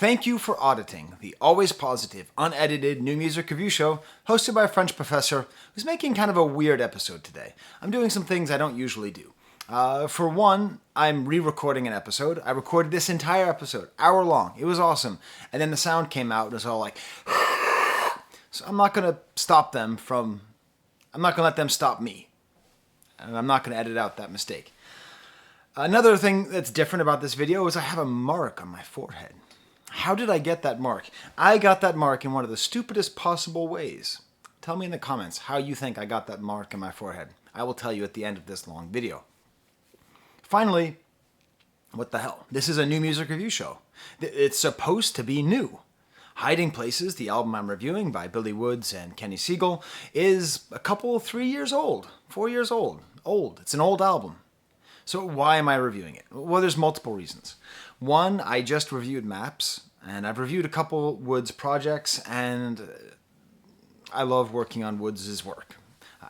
Thank you for auditing the always positive, unedited new music review show hosted by a French professor who's making kind of a weird episode today. I'm doing some things I don't usually do. For one, I'm re-recording an episode. I recorded this entire episode, hour long. It was awesome. And then the sound came out and it was all like... So I'm not going to stop them from... I'm not going to let them stop me. And I'm not going to edit out that mistake. Another thing that's different about this video is I have a mark on my forehead. How did I get that mark? I got that mark in one of the stupidest possible ways. Tell me in the comments how you think I got that mark on my forehead. I will tell you at the end of this long video. Finally, what the hell? This is a new music review show. It's supposed to be new. Hiding Places, the album I'm reviewing by Billy Woods and Kenny Segal, is a couple, 3 years old, 4 years old. Old. It's an old album. So why am I reviewing it? Well, there's multiple reasons. One, I just reviewed Maps, and I've reviewed a couple Woods projects, and I love working on Woods' work.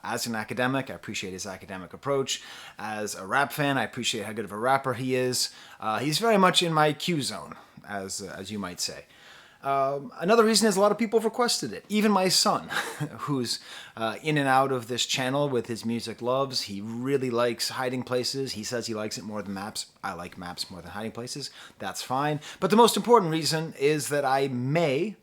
As an academic, I appreciate his academic approach. As a rap fan, I appreciate how good of a rapper he is. He's very much in my Q zone, as you might say. Another reason is a lot of people have requested it. Even my son, who's in and out of this channel with his music loves. He really likes Hiding Places. He says he likes it more than Maps. I like Maps more than Hiding Places. That's fine. But the most important reason is that I may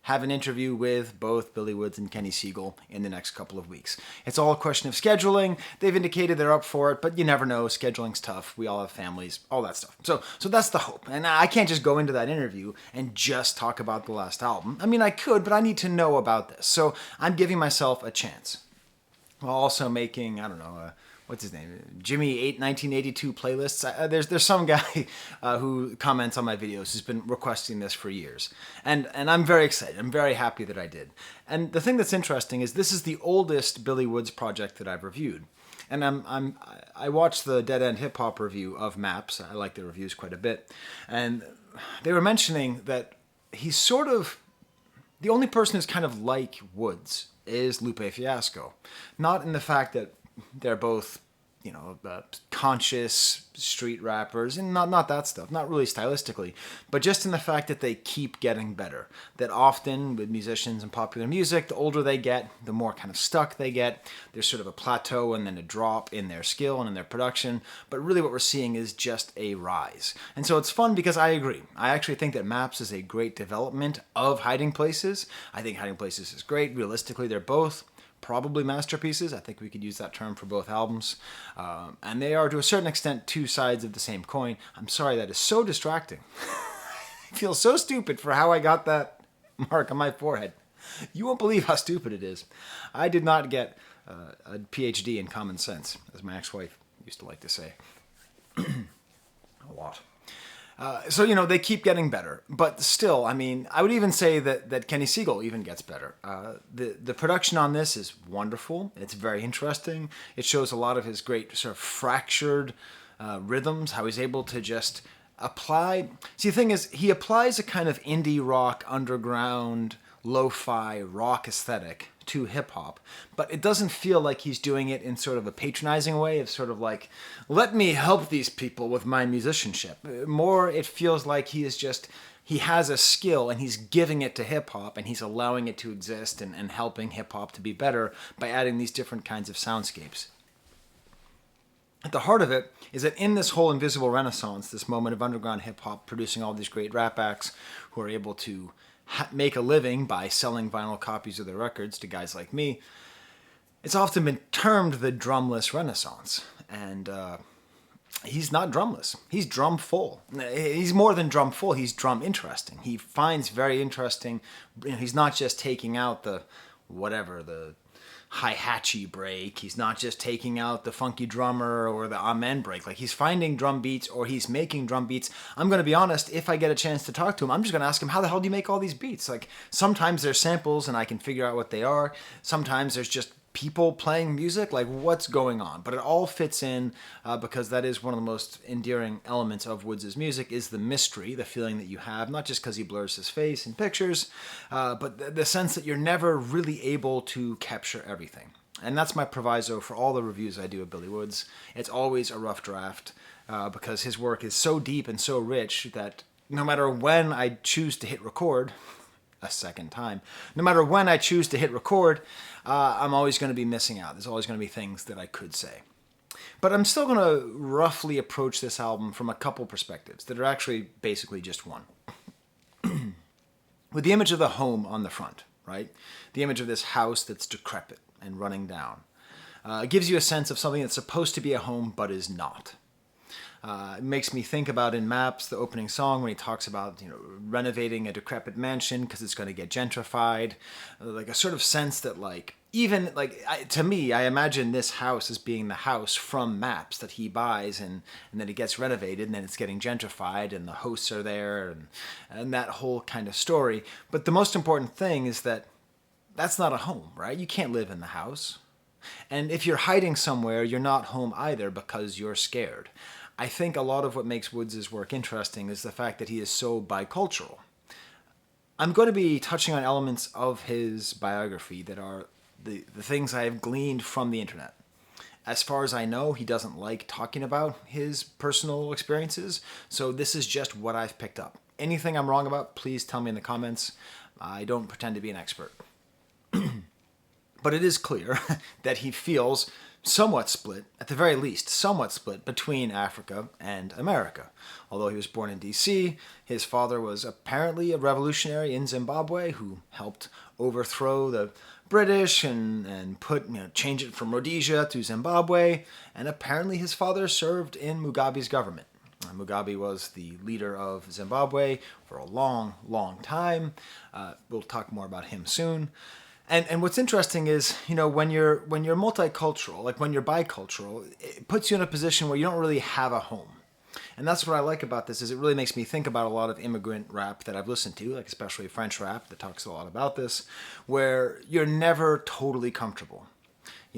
have an interview with both Billy Woods and Kenny Segal in the next couple of weeks. It's all a question of scheduling. They've indicated they're up for it, but you never know. Scheduling's tough. We all have families, all that stuff. So that's the hope. And I can't just go into that interview and just talk about the last album. I mean, I could, but I need to know about this. So I'm giving myself a chance. While also making, I don't know, what's his name? Jimmy 1982 playlists. There's some guy who comments on my videos who's been requesting this for years. And I'm very excited. I'm very happy that I did. And the thing that's interesting is this is the oldest Billy Woods project that I've reviewed. And I watched the Dead End Hip Hop review of Maps. I like the reviews quite a bit. And they were mentioning that he's sort of... The only person who's kind of like Woods is Lupe Fiasco. Not in the fact that they're both, you know, conscious street rappers, and not that stuff, not really stylistically, but just in the fact that they keep getting better. That often with musicians and popular music, the older they get, the more kind of stuck they get. There's sort of a plateau and then a drop in their skill and in their production, but really what we're seeing is just a rise. And so it's fun because I agree. I actually think that Maps is a great development of Hiding Places. I think Hiding Places is great. Realistically, they're both probably masterpieces. I think we could use that term for both albums. And they are, to a certain extent, two sides of the same coin. I'm sorry, that is so distracting. I feel so stupid for how I got that mark on my forehead. You won't believe how stupid it is. I did not get a PhD in common sense, as my ex-wife used to like to say. A lot. So, you know, they keep getting better. But still, I mean, I would even say that Kenny Segal even gets better. The production on this is wonderful. It's very interesting. It shows a lot of his great sort of fractured rhythms, how he's able to just apply... See, the thing is, he applies a kind of indie rock, underground, lo-fi rock aesthetic to hip-hop, but it doesn't feel like he's doing it in sort of a patronizing way of sort of like, let me help these people with my musicianship. More, it feels like he has a skill and he's giving it to hip-hop and he's allowing it to exist and helping hip-hop to be better by adding these different kinds of soundscapes. At the heart of it is that in this whole invisible renaissance, this moment of underground hip-hop producing all these great rap acts who are able to make a living by selling vinyl copies of their records to guys like me, it's often been termed the drumless renaissance. And he's not drumless. He's drum full. He's more than drum full. He's drum interesting. He finds very interesting... You know, he's not just taking out the hi-hatchy break. He's not just taking out the funky drummer or the amen break. Like, he's finding drum beats or he's making drum beats. I'm going to be honest, if I get a chance to talk to him, I'm just going to ask him, how the hell do you make all these beats? Like, sometimes there's samples and I can figure out what they are. Sometimes there's just people playing music. Like, what's going on? But it all fits in because that is one of the most endearing elements of Woods' music is the mystery, the feeling that you have, not just because he blurs his face in pictures, but the sense that you're never really able to capture everything. And that's my proviso for all the reviews I do of Billy Woods. It's always a rough draft because his work is so deep and so rich that no matter when I choose to hit record, a second time, no matter when I choose to hit record, I'm always going to be missing out. There's always going to be things that I could say. But I'm still going to roughly approach this album from a couple perspectives that are actually basically just one. With the image of the home on the front, right? The image of this house that's decrepit and running down. It gives you a sense of something that's supposed to be a home but is not. It makes me think about in Maps, the opening song, when he talks about renovating a decrepit mansion because it's going to get gentrified. Like a sort of sense that to me, I imagine this house as being the house from Maps that he buys and then it gets renovated and then it's getting gentrified and the hosts are there and that whole kind of story. But the most important thing is that that's not a home, right? You can't live in the house. And if you're hiding somewhere, you're not home either because you're scared. I think a lot of what makes Woods' work interesting is the fact that he is so bicultural. I'm going to be touching on elements of his biography that are the things I have gleaned from the internet. As far as I know, he doesn't like talking about his personal experiences, so this is just what I've picked up. Anything I'm wrong about, please tell me in the comments. I don't pretend to be an expert. But it is clear that he feels somewhat split, at the very least, somewhat split between Africa and America. Although he was born in D.C., his father was apparently a revolutionary in Zimbabwe who helped overthrow the British and change it from Rhodesia to Zimbabwe. And apparently his father served in Mugabe's government. Mugabe was the leader of Zimbabwe for a long, long time. We'll talk more about him soon. And what's interesting is, when you're multicultural, like when you're bicultural, it puts you in a position where you don't really have a home. And that's what I like about this, is it really makes me think about a lot of immigrant rap that I've listened to, like especially French rap that talks a lot about this, where you're never totally comfortable.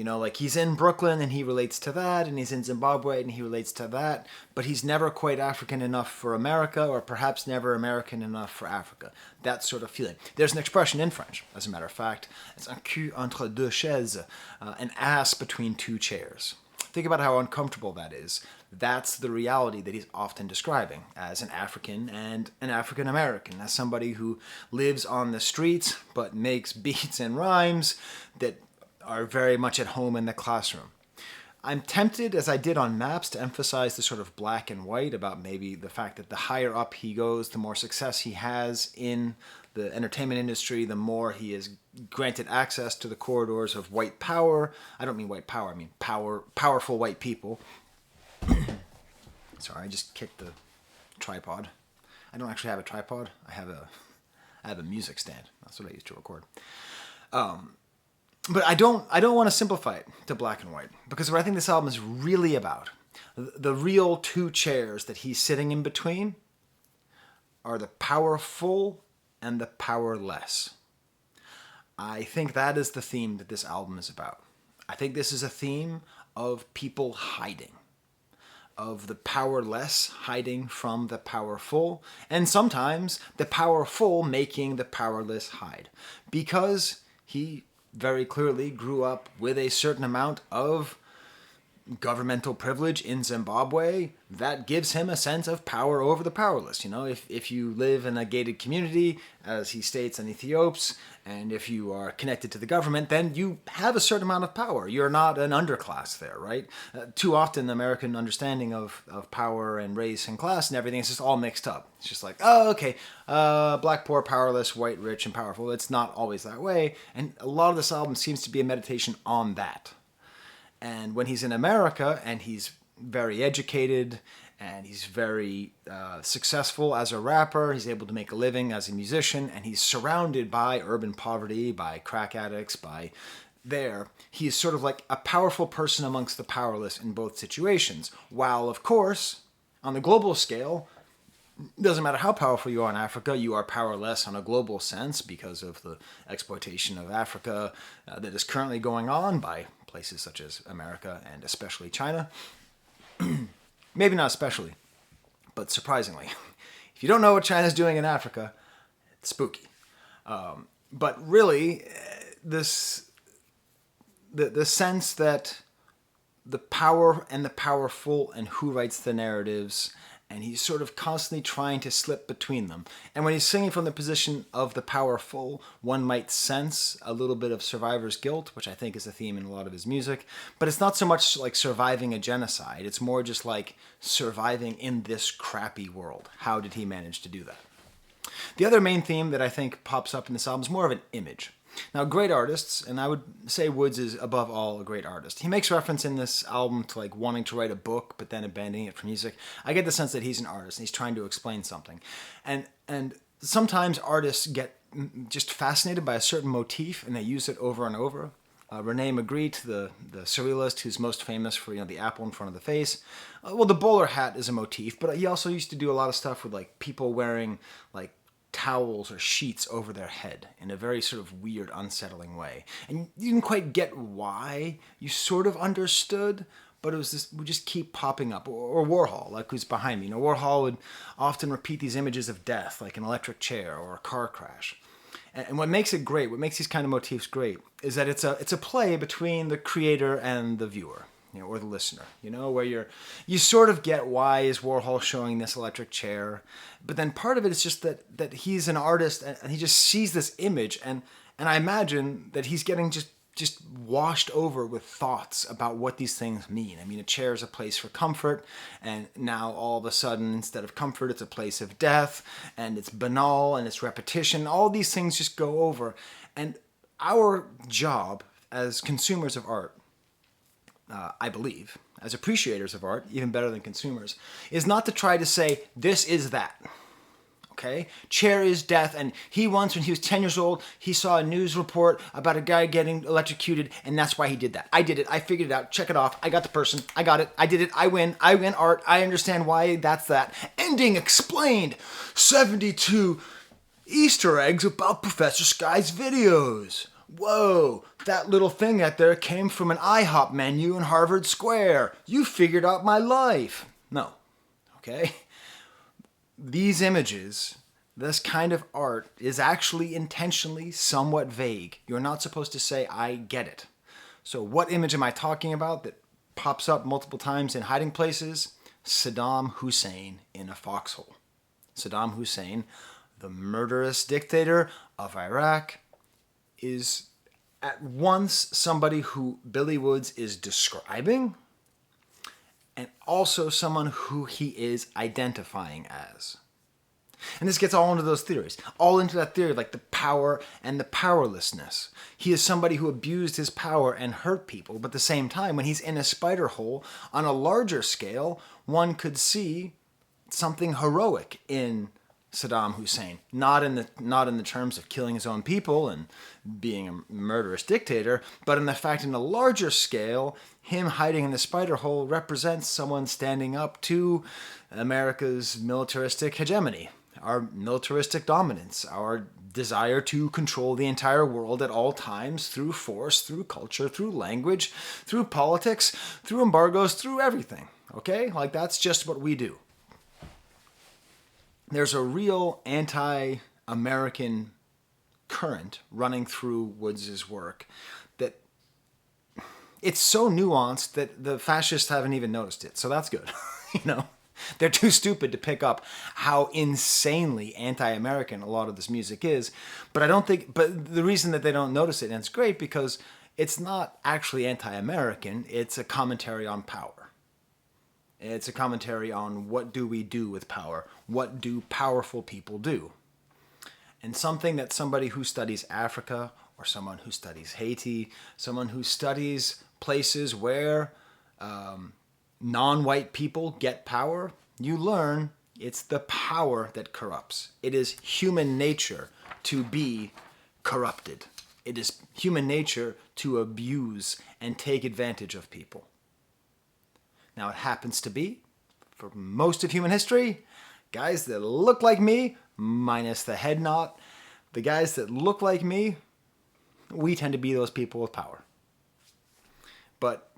Like he's in Brooklyn and he relates to that, and he's in Zimbabwe and he relates to that, but he's never quite African enough for America, or perhaps never American enough for Africa. That sort of feeling. There's an expression in French, as a matter of fact. It's un cul entre deux chaises, an ass between two chairs. Think about how uncomfortable that is. That's the reality that he's often describing as an African and an African American, as somebody who lives on the streets but makes beats and rhymes that are very much at home in the classroom. I'm tempted, as I did on Maps, to emphasize the sort of black and white about maybe the fact that the higher up he goes, the more success he has in the entertainment industry, the more he is granted access to the corridors of white power. I don't mean white power, I mean powerful white people. Sorry, I just kicked the tripod. I don't actually have a tripod. I have a music stand. That's what I use to record. But I don't want to simplify it to black and white, because what I think this album is really about, the real two chairs that he's sitting in between, are the powerful and the powerless. I think that is the theme that this album is about. I think this is a theme of people hiding, of the powerless hiding from the powerful, and sometimes the powerful making the powerless hide, because he very clearly grew up with a certain amount of governmental privilege in Zimbabwe that gives him a sense of power over the powerless. If you live in a gated community, as he states in Ethiops, and if you are connected to the government, then you have a certain amount of power. You're not an underclass there, right? Too often the American understanding of power and race and class and everything is just all mixed up. It's just like, oh, okay, black, poor, powerless, white, rich, and powerful. It's not always that way. And a lot of this album seems to be a meditation on that. And when he's in America and he's very educated and he's very successful as a rapper, he's able to make a living as a musician, and he's surrounded by urban poverty, by crack addicts, he is sort of like a powerful person amongst the powerless in both situations. While, of course, on the global scale, it doesn't matter how powerful you are in Africa, you are powerless on a global sense because of the exploitation of Africa that is currently going on by places such as America and especially China. Maybe not especially, but surprisingly. If you don't know what China's doing in Africa, it's spooky. But really, the sense that the power and the powerful and who writes the narratives and he's sort of constantly trying to slip between them. And when he's singing from the position of the powerful, one might sense a little bit of survivor's guilt, which I think is a theme in a lot of his music. But it's not so much like surviving a genocide. It's more just like surviving in this crappy world. How did he manage to do that? The other main theme that I think pops up in this album is more of an image. Now, great artists, and I would say Woods is above all a great artist. He makes reference in this album to like wanting to write a book, but then abandoning it for music. I get the sense that he's an artist and he's trying to explain something. And sometimes artists get just fascinated by a certain motif and they use it over and over. Rene Magritte, the surrealist who's most famous for the apple in front of the face. Well, the bowler hat is a motif, but he also used to do a lot of stuff with like people wearing like towels or sheets over their head in a very sort of weird, unsettling way. And you didn't quite get why. You sort of understood, but it was this would just keep popping up. Or Warhol, like who's behind me. Warhol would often repeat these images of death, like an electric chair or a car crash. And what makes it great, what makes these kind of motifs great, is that it's a play between the creator and the viewer. Or the listener, where you sort of get why is Warhol showing this electric chair, but then part of it is just that he's an artist and he just sees this image and I imagine that he's getting just washed over with thoughts about what these things mean. I mean, a chair is a place for comfort, and now all of a sudden, instead of comfort, it's a place of death, and it's banal and it's repetition. All these things just go over, and our job as consumers of art, I believe, as appreciators of art, even better than consumers, is not to try to say, this is that. Okay? Chair is death, and he once, when he was 10 years old, he saw a news report about a guy getting electrocuted, and that's why he did that. I did it. I figured it out. Check it off. I got the person. I got it. I did it. I win. I win art. I understand why that's that. Ending explained. 72 Easter eggs about Professor Skye's videos. Whoa, that little thing out there came from an IHOP menu in Harvard Square. You figured out my life. No, okay? These images, this kind of art, is actually intentionally somewhat vague. You're not supposed to say, I get it. So what image am I talking about that pops up multiple times in hiding places? Saddam Hussein in a foxhole. Saddam Hussein, the murderous dictator of Iraq, is at once somebody who Billy Woods is describing and also someone who he is identifying as. And this gets all into those theories, all into that theory of like the power and the powerlessness. He is somebody who abused his power and hurt people, but at the same time, when he's in a spider hole on a larger scale, one could see something heroic in Saddam Hussein, not in the terms of killing his own people and being a murderous dictator, but in the fact in a larger scale, him hiding in the spider hole represents someone standing up to America's militaristic hegemony, our militaristic dominance, our desire to control the entire world at all times through force, through culture, through language, through politics, through embargoes, through everything. Okay? Like that's just what we do. There's a real anti-American current running through Woods' work that it's so nuanced that the fascists haven't even noticed it. So that's good. They're too stupid to pick up how insanely anti-American a lot of this music is. But the reason that they don't notice it, and it's great because it's not actually anti-American, it's a commentary on power. It's a commentary on what do we do with power? What do powerful people do? And something that somebody who studies Africa or someone who studies Haiti, someone who studies places where non-white people get power, you learn it's the power that corrupts. It is human nature to be corrupted. It is human nature to abuse and take advantage of people. Now, it happens to be, for most of human history, guys that look like me, minus the head knot, the guys that look like me, we tend to be those people with power. But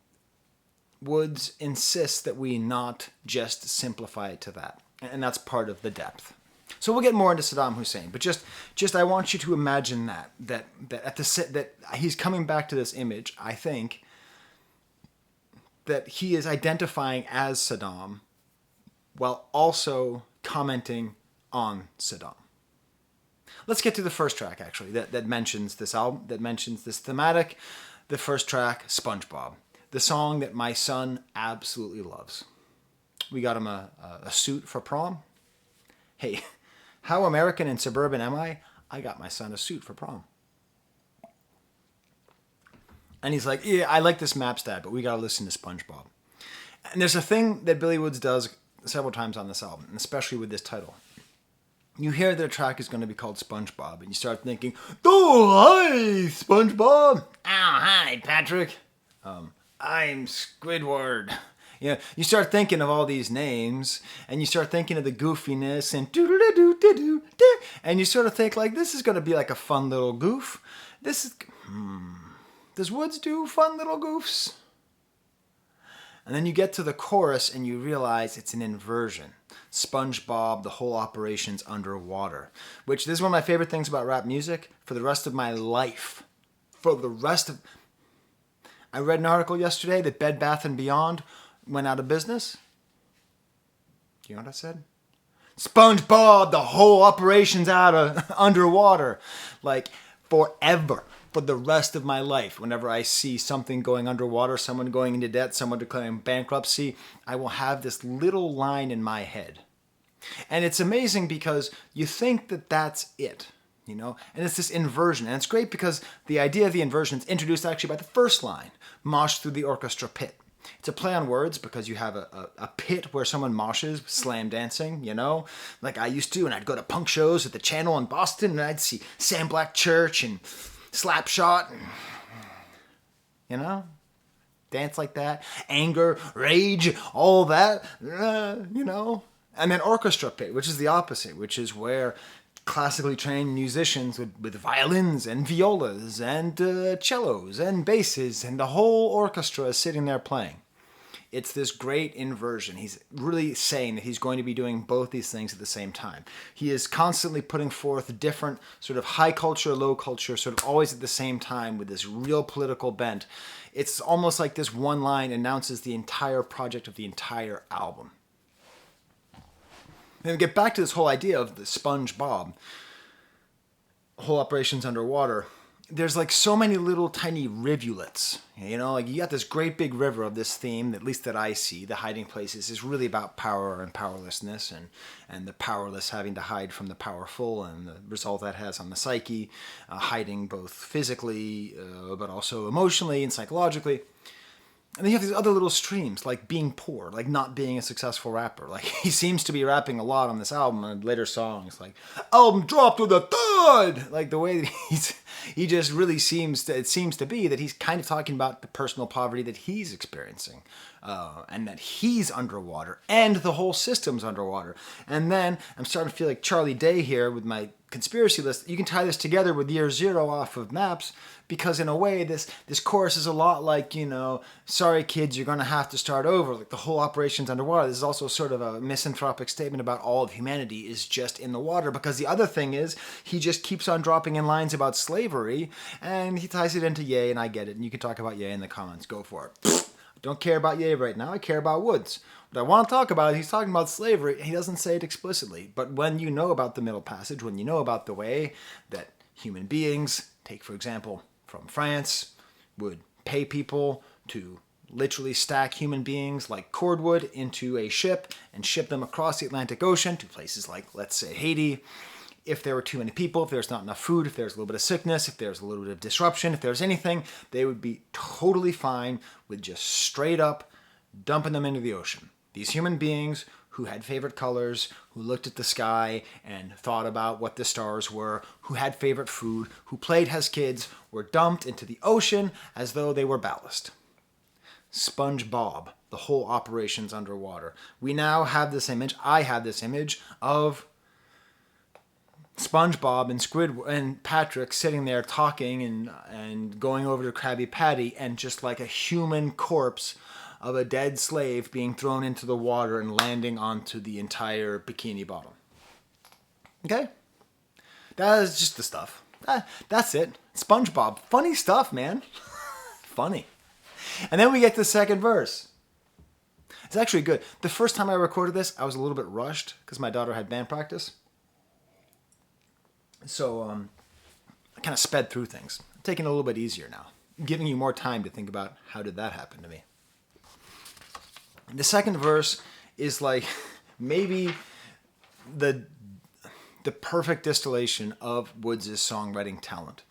Woods insists that we not just simplify it to that. And that's part of the depth. So we'll get more into Saddam Hussein, but just I want you to imagine that he's coming back to this image, I think, that he is identifying as Saddam while also commenting on Saddam. Let's get to the first track, actually, that mentions this album, that mentions this thematic. The first track, SpongeBob, the song that my son absolutely loves. We got him a suit for prom. Hey, how American and suburban am I? I got my son a suit for prom. And he's like, yeah, I like this Maps Dad, but we got to listen to SpongeBob. And there's a thing that Billy Woods does several times on this album, and especially with this title. You hear that a track is going to be called SpongeBob, and you start thinking, oh, hi, SpongeBob. Oh, hi, Patrick. I'm Squidward. You know, you start thinking of all these names, and you start thinking of the goofiness, and do-do-do-do-do-do, and you sort of think, like, this is going to be like a fun little goof. This is... Does Woods do fun little goofs? And then you get to the chorus and you realize it's an inversion. SpongeBob, the whole operation's underwater. Which, this is one of my favorite things about rap music. For the rest of my life. I read an article yesterday that Bed Bath & Beyond went out of business. Do you know what I said? SpongeBob, the whole operation's underwater. Like, forever. For the rest of my life, whenever I see something going underwater, someone going into debt, someone declaring bankruptcy, I will have this little line in my head. And it's amazing because you think that that's it, you know? And it's this inversion. And it's great because the idea of the inversion is introduced actually by the first line, mosh through the orchestra pit. It's a play on words because you have a pit where someone moshes, slam dancing, you know? Like I used to, and I'd go to punk shows at the Channel in Boston, and I'd see Sam Black Church and Slapshot, you know, dance like that, anger, rage, all that, you know. And then orchestra pit, which is the opposite, which is where classically trained musicians with violins and violas and cellos and basses and the whole orchestra is sitting there playing. It's this great inversion. He's really saying that he's going to be doing both these things at the same time. He is constantly putting forth different sort of high culture, low culture, sort of always at the same time with this real political bent. It's almost like this one line announces the entire project of the entire album. And we get back to this whole idea of the SpongeBob, whole operations underwater. There's like so many little tiny rivulets, you know, like you got this great big river of this theme, at least that I see, the hiding places, is really about power and powerlessness and the powerless having to hide from the powerful and the result that has on the psyche, hiding both physically, but also emotionally and psychologically. And then you have these other little streams, like being poor, like not being a successful rapper. Like he seems to be rapping a lot on this album and later songs, like album dropped with a thud. Like the way that he just really seems to be that he's kind of talking about the personal poverty that he's experiencing, and that he's underwater and the whole system's underwater. And then I'm starting to feel like Charlie Day here with my conspiracy list. You can tie this together with Year Zero off of Maps, because in a way this chorus is a lot like, you know, sorry kids, you're going to have to start over. Like the whole operation's underwater. This is also sort of a misanthropic statement about all of humanity is just in the water, because the other thing is he just keeps on dropping in lines about slavery and he ties it into Ye, and I get it. And you can talk about Ye in the comments. Go for it. I don't care about Ye right now. I care about Woods. What I want to talk about, he's talking about slavery. He doesn't say it explicitly. But when you know about the Middle Passage, when you know about the way that human beings, take for example from France, would pay people to literally stack human beings like cordwood into a ship and ship them across the Atlantic Ocean to places like, let's say, Haiti. If there were too many people, if there's not enough food, if there's a little bit of sickness, if there's a little bit of disruption, if there's anything, they would be totally fine with just straight up dumping them into the ocean. These human beings who had favorite colors, who looked at the sky and thought about what the stars were, who had favorite food, who played as kids, were dumped into the ocean as though they were ballast. SpongeBob, the whole operation's underwater. We now have this image, I have this image of SpongeBob and Squidward and Patrick sitting there talking and going over to Krabby Patty, and just like a human corpse of a dead slave being thrown into the water and landing onto the entire Bikini Bottom. Okay? That is just the stuff. That's it. SpongeBob. Funny stuff, man. Funny. And then we get to the second verse. It's actually good. The first time I recorded this, I was a little bit rushed because my daughter had band practice. So I kind of sped through things. I'm taking it a little bit easier now, giving you more time to think about how did that happen to me. The second verse is like maybe the perfect distillation of Woods' songwriting talent.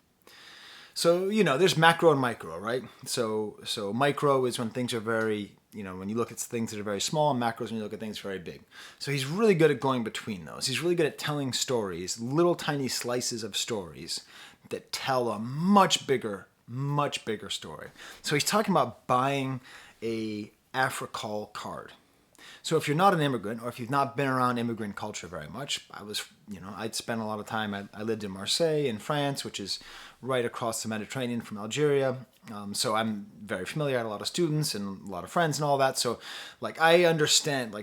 So, there's macro and micro, right? So micro is when things are very, when you look at things that are very small, and macro is when you look at things very big. So he's really good at going between those. He's really good at telling stories, little tiny slices of stories that tell a much bigger story. So he's talking about buying a Africall card. So if you're not an immigrant, or if you've not been around immigrant culture very much, I'd spent a lot of time, I lived in Marseille in France, which is right across the Mediterranean from Algeria. So I'm very familiar. I had a lot of students and a lot of friends and all that. So I understand,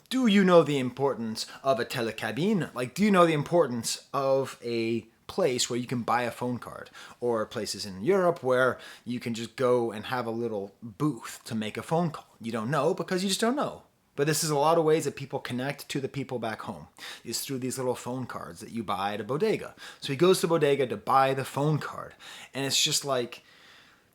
do you know the importance of a telecabine? Do you know the importance of a place where you can buy a phone card, or places in Europe where you can just go and have a little booth to make a phone call? You don't know because you just don't know. But this is a lot of ways that people connect to the people back home, is through these little phone cards that you buy at a bodega. So he goes to bodega to buy the phone card. And it's just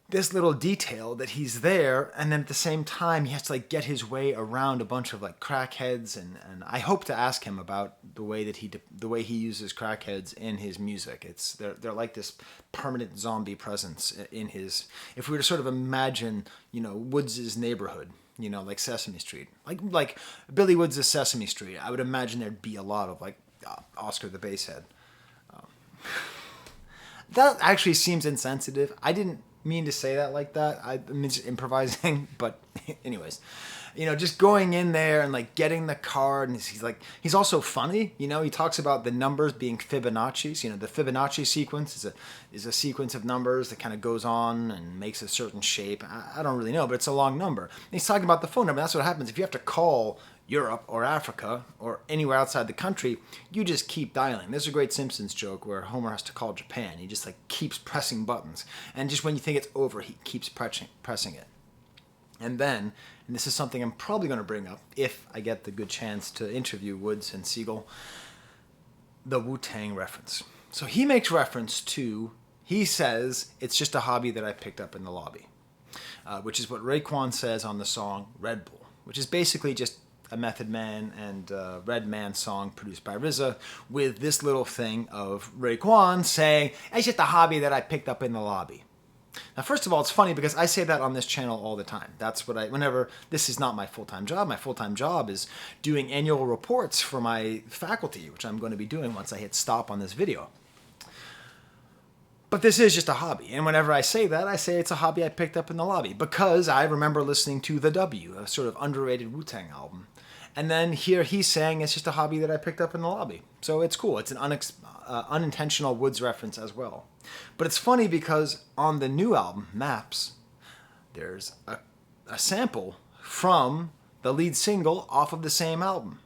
this little detail that he's there, and then at the same time he has to get his way around a bunch of crackheads, and I hope to ask him about the way he uses crackheads in his music. They're like this permanent zombie presence in his, if we were to sort of imagine, Woods' neighborhood, like Sesame Street, like Billy Woods' Sesame Street. I would imagine there'd be a lot of Oscar the Basshead. That actually seems insensitive. I didn't mean to say that like that. I'm just improvising, but anyways, just going in there and getting the card, and he's also funny. He talks about the numbers being Fibonacci's. The Fibonacci sequence is a sequence of numbers that kind of goes on and makes a certain shape. I don't really know, but it's a long number. And he's talking about the phone number. That's what happens if you have to call Europe or Africa or anywhere outside the country. You just keep dialing. There's a great Simpsons joke where Homer has to call Japan. He just keeps pressing buttons, and just when you think it's over, he keeps pressing it. And then, and this is something I'm probably going to bring up if I get the good chance to interview Woods and Segal, the Wu-Tang reference. So he makes reference to, he says, it's just a hobby that I picked up in the lobby, which is what Raekwon says on the song Red Bull, which is basically just a Method Man and Red Man song produced by RZA, with this little thing of Raekwon saying, it's just a hobby that I picked up in the lobby. Now, first of all, it's funny because I say that on this channel all the time. That's what whenever, this is not my full-time job. My full-time job is doing annual reports for my faculty, which I'm going to be doing once I hit stop on this video. But this is just a hobby. And whenever I say that, I say it's a hobby I picked up in the lobby, because I remember listening to The W, a sort of underrated Wu-Tang album. And then here he's saying it's just a hobby that I picked up in the lobby. So it's cool. It's an unintentional Woods reference as well. But it's funny because on the new album, Maps, there's a sample from the lead single off of the same album.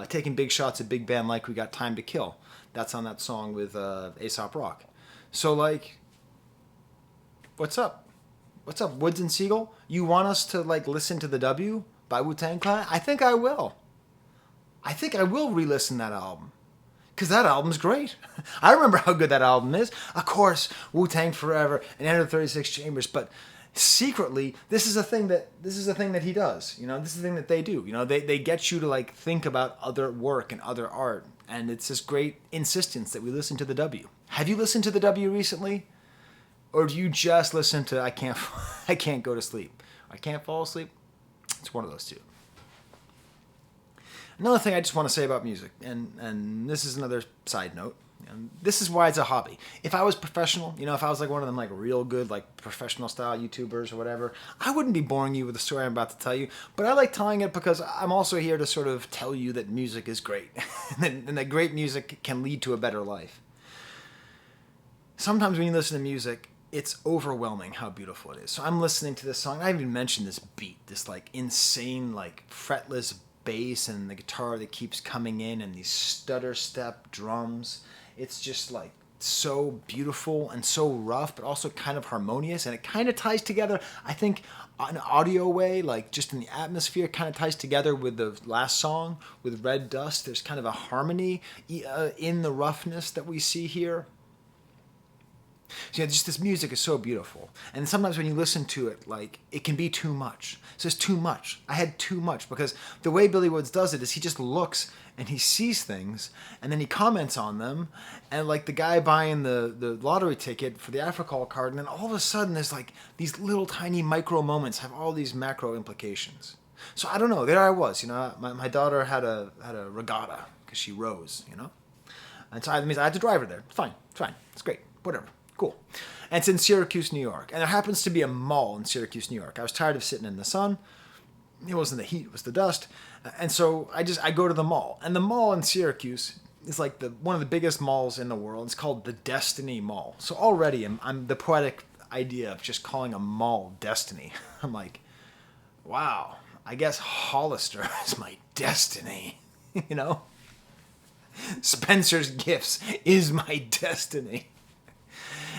Taking big shots at big band like We Got Time to Kill. That's on that song with A$AP Rock. So what's up? What's up, Woods and Segal? You want us to listen to The W by Wu-Tang Clan? I think I will. I think I will re-listen that album, because that album's great. I remember how good that album is. Of course, Wu-Tang Forever and Enter the 36 Chambers, but secretly, this is a thing that he does. This is the thing that they do. They get you to think about other work and other art, and it's this great insistence that we listen to The W. Have you listened to The W recently? Or do you just listen to I can't go to sleep? I can't fall asleep? It's one of those two. Another thing I just want to say about music, and this is another side note, and this is why it's a hobby. If I was professional, if I was one of them real good professional style YouTubers or whatever, I wouldn't be boring you with the story I'm about to tell you, but I like telling it because I'm also here to sort of tell you that music is great, and that great music can lead to a better life. Sometimes when you listen to music, it's overwhelming how beautiful it is. So I'm listening to this song. I haven't even mentioned this beat, this insane fretless bass and the guitar that keeps coming in and these stutter step drums. It's just so beautiful and so rough, but also kind of harmonious, and it kind of ties together, I think, an audio way, like just in the atmosphere, kind of ties together with the last song, with Red Dust. There's kind of a harmony in the roughness that we see here. So yeah, just this music is so beautiful. And sometimes when you listen to it, like, it can be too much. So it's too much. I had too much, because the way Billy Woods does it is he just looks and he sees things and then he comments on them. And like the guy buying the lottery ticket for the Africall card, and then all of a sudden there's like these little tiny micro moments have all these macro implications. So I don't know, there I was, my daughter had a regatta because she rows, And so that means I had to drive her there. It's fine. It's great. Whatever. Cool. And it's in Syracuse, New York. And there happens to be a mall in Syracuse, New York. I was tired of sitting in the sun. It wasn't the heat, it was the dust. And so I go to the mall. And the mall in Syracuse is like one of the biggest malls in the world. It's called the Destiny Mall. So already I'm the poetic idea of just calling a mall Destiny. I'm like, wow, I guess Hollister is my destiny. Spencer's Gifts is my destiny.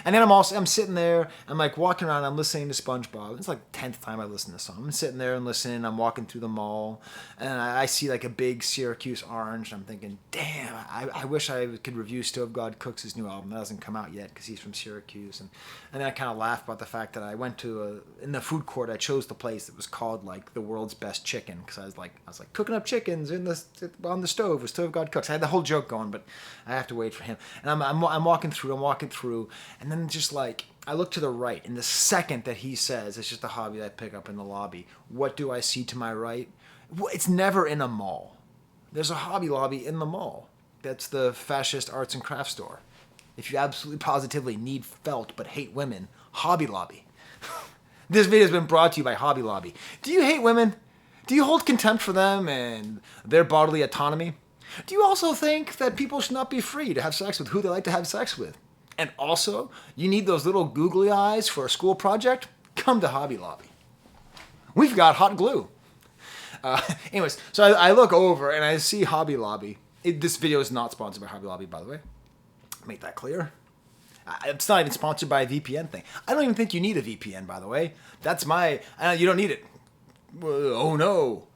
And then I'm sitting there, I'm like walking around, I'm listening to SpongeBob. It's like the 10th time I listen to this song. I'm sitting there and listening, I'm walking through the mall, and I see like a big Syracuse orange, and I'm thinking, damn, I wish I could review Stove God Cooks' new album. That hasn't come out yet because he's from Syracuse. And then I kind of laugh about the fact that I went to in the food court, I chose the place that was called like the world's best chicken, because I was like cooking up chickens on the stove with Stove God Cooks. I had the whole joke going, but I have to wait for him. And I'm walking through, and then just like, I look to the right, and the second that he says, it's just a hobby that I pick up in the lobby, what do I see to my right? It's never in a mall. There's a Hobby Lobby in the mall. That's the fascist arts and crafts store. If you absolutely positively need felt but hate women, Hobby Lobby. This video has been brought to you by Hobby Lobby. Do you hate women? Do you hold contempt for them and their bodily autonomy? Do you also think that people should not be free to have sex with who they like to have sex with? And also, you need those little googly eyes for a school project? Come to Hobby Lobby. We've got hot glue. Anyways, so I look over and I see Hobby Lobby. This video is not sponsored by Hobby Lobby, by the way. Make that clear. It's not even sponsored by a VPN thing. I don't even think you need a VPN, by the way. That's you don't need it. Oh no.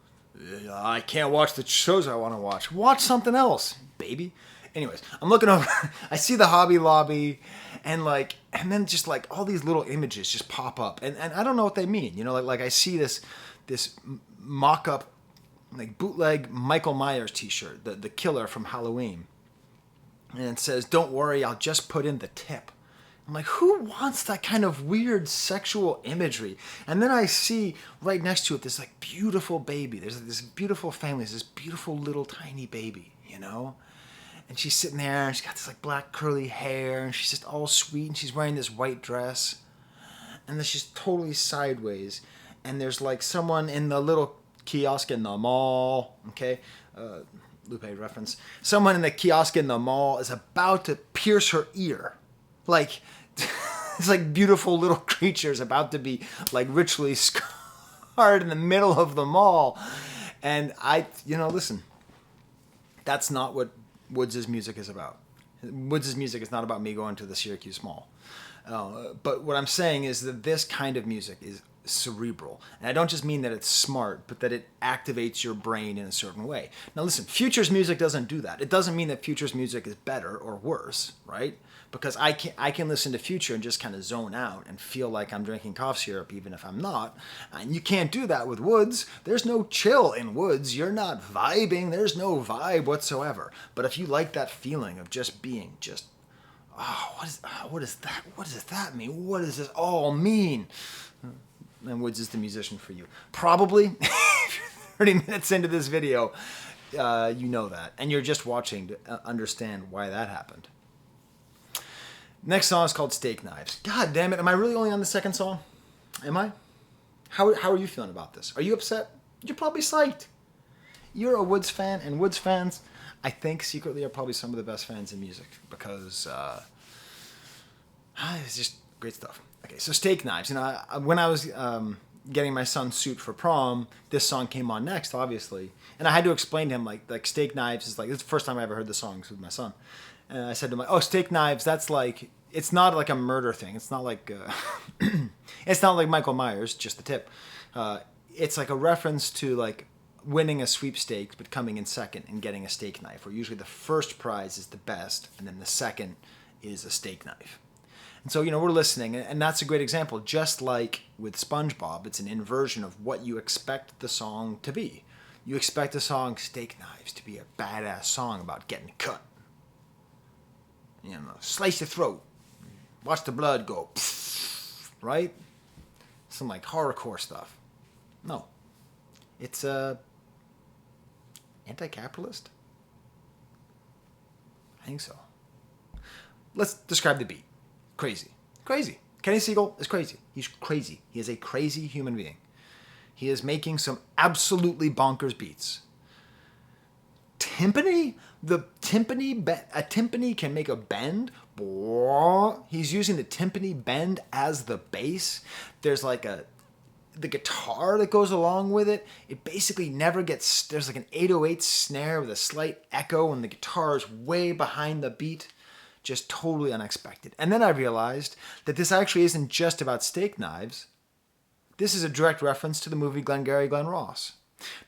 I can't watch the shows I want to watch. Watch something else, baby. Anyways, I'm looking over, I see the Hobby Lobby, and then just like all these little images just pop up, and I don't know what they mean, like I see this mock-up, like bootleg Michael Myers t-shirt, the killer from Halloween, and it says, "Don't worry, I'll just put in the tip." I'm like, who wants that kind of weird sexual imagery? And then I see right next to it this like beautiful baby, there's this beautiful family, there's this beautiful little tiny baby, And she's sitting there, and she's got this like black curly hair, and she's just all sweet, and she's wearing this white dress. And then she's totally sideways. And there's like someone in the little kiosk in the mall, okay? Lupe reference. Someone in the kiosk in the mall is about to pierce her ear. Like, it's like beautiful little creatures about to be like ritually scarred in the middle of the mall. And listen, that's not what Woods' music is about. Woods' music is not about me going to the Syracuse Mall. But what I'm saying is that this kind of music is cerebral. And I don't just mean that it's smart, but that it activates your brain in a certain way. Now listen, Future's music doesn't do that. It doesn't mean that Future's music is better or worse, right? Because I can listen to Future and just kind of zone out and feel like I'm drinking cough syrup even if I'm not. And you can't do that with Woods. There's no chill in Woods. You're not vibing. There's no vibe whatsoever. But if you like that feeling of just being what does that mean? What does this all mean? Then Woods is the musician for you. Probably, if you're 30 minutes into this video, you know that. And you're just watching to understand why that happened. Next song is called Steak Knives. God damn it, am I really only on the second song? Am I? How are you feeling about this? Are you upset? You're probably psyched. You're a Woods fan, and Woods fans, I think, secretly are probably some of the best fans in music, because it's just great stuff. Okay, so Steak Knives. When I was getting my son's suit for prom, this song came on next, obviously. And I had to explain to him, like Steak Knives is like, this is the first time I ever heard the songs with my son. And I said to him, oh, steak knives, that's like, it's not like a murder thing. It's not like, it's not like Michael Myers, just the tip. It's like a reference to like winning a sweepstakes, but coming in second and getting a steak knife, where usually the first prize is the best, and then the second is a steak knife. And so, we're listening, and that's a great example. Just like with SpongeBob, it's an inversion of what you expect the song to be. You expect the song Steak Knives to be a badass song about getting cut. Slice your throat. Watch the blood go. Right? Some like horrorcore stuff. No. It's anti-capitalist? I think so. Let's describe the beat. Crazy. Crazy. Kenny Segal is crazy. He's crazy. He is a crazy human being. He is making some absolutely bonkers beats. Timpani? A timpani can make a bend. He's using the timpani bend as the bass. There's like the guitar that goes along with it. It basically never gets, there's like an 808 snare with a slight echo, and the guitar is way behind the beat. Just totally unexpected. And then I realized that this actually isn't just about steak knives. This is a direct reference to the movie Glengarry Glen Ross.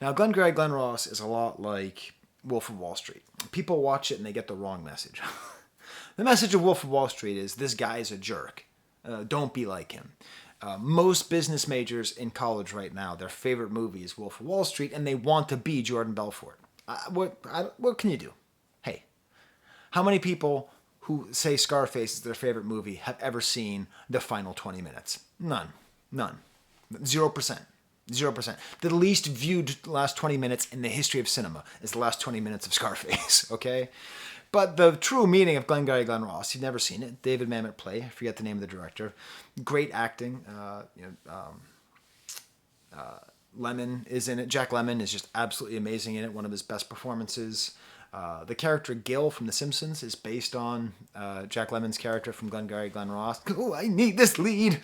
Now, Glengarry Glen Ross is a lot like Wolf of Wall Street. People watch it and they get the wrong message. The message of Wolf of Wall Street is, this guy is a jerk. Don't be like him. Most business majors in college right now, their favorite movie is Wolf of Wall Street, and they want to be Jordan Belfort. What can you do? Hey, how many people who say Scarface is their favorite movie have ever seen the final 20 minutes? None. 0%. 0%. The least viewed last 20 minutes in the history of cinema is the last 20 minutes of Scarface, okay? But the true meaning of Glengarry Glen Ross, you've never seen it. David Mamet play. I forget the name of the director. Great acting. Lemmon is in it. Jack Lemmon is just absolutely amazing in it. One of his best performances. The character Gil from The Simpsons is based on Jack Lemmon's character from Glengarry Glen Ross. Oh, I need this lead.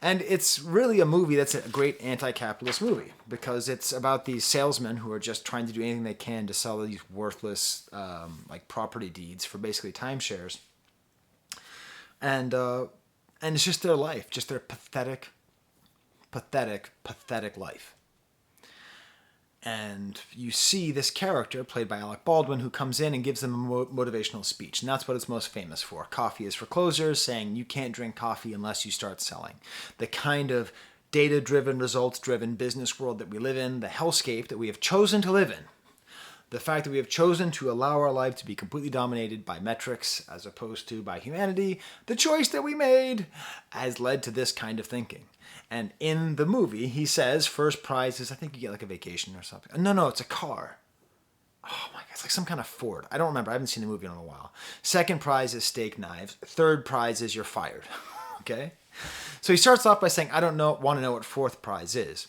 And it's really a movie that's a great anti-capitalist movie, because it's about these salesmen who are just trying to do anything they can to sell these worthless like property deeds for basically timeshares. And it's just their life, just their pathetic life. And you see this character, played by Alec Baldwin, who comes in and gives them a motivational speech. And that's what it's most famous for. Coffee is for closers, saying you can't drink coffee unless you start selling. The kind of data-driven, results-driven business world that we live in, the hellscape that we have chosen to live in. The fact that we have chosen to allow our life to be completely dominated by metrics as opposed to by humanity, the choice that we made has led to this kind of thinking. And in the movie, he says, first prize is, I think you get like a vacation or something. No, it's a car. Oh my God, it's like some kind of Ford. I don't remember. I haven't seen the movie in a while. Second prize is steak knives. Third prize is you're fired. Okay? So he starts off by saying, I don't want to know what fourth prize is.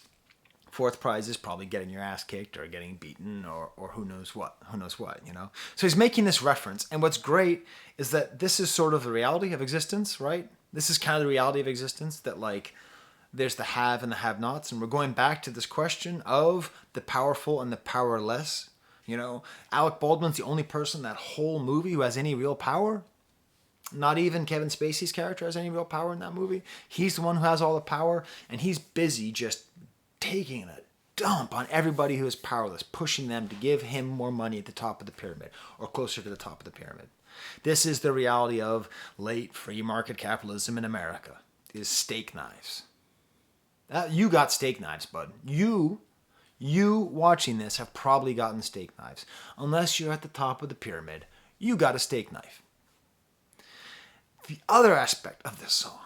Fourth prize is probably getting your ass kicked or getting beaten or who knows what, So he's making this reference. And what's great is that this is sort of the reality of existence, right? This is kind of the reality of existence, that like, there's the have and the have-nots, and we're going back to this question of the powerful and the powerless. Alec Baldwin's the only person in that whole movie who has any real power. Not even Kevin Spacey's character has any real power in that movie. He's the one who has all the power, and he's busy just taking a dump on everybody who is powerless, pushing them to give him more money at the top of the pyramid or closer to the top of the pyramid. This is the reality of late free market capitalism in America. These steak knives. You got steak knives, bud. You watching this have probably gotten steak knives. Unless you're at the top of the pyramid, you got a steak knife. The other aspect of this song,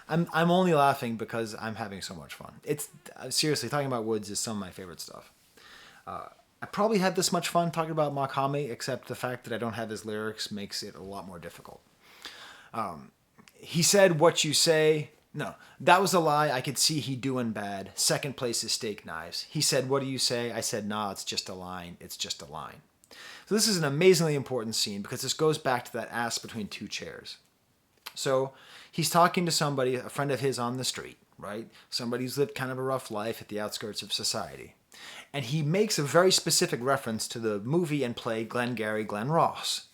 I'm only laughing because I'm having so much fun. It's seriously, talking about Woods is some of my favorite stuff. I probably had this much fun talking about Makami, except the fact that I don't have his lyrics makes it a lot more difficult. He said, what you say. No, that was a lie. I could see he doing bad. Second place is steak knives. He said, what do you say? I said, nah, it's just a line. It's just a line. So this is an amazingly important scene because this goes back to that ass between two chairs. So he's talking to somebody, a friend of his on the street, right? Somebody who's lived kind of a rough life at the outskirts of society. And he makes a very specific reference to the movie and play Glengarry Glen Ross.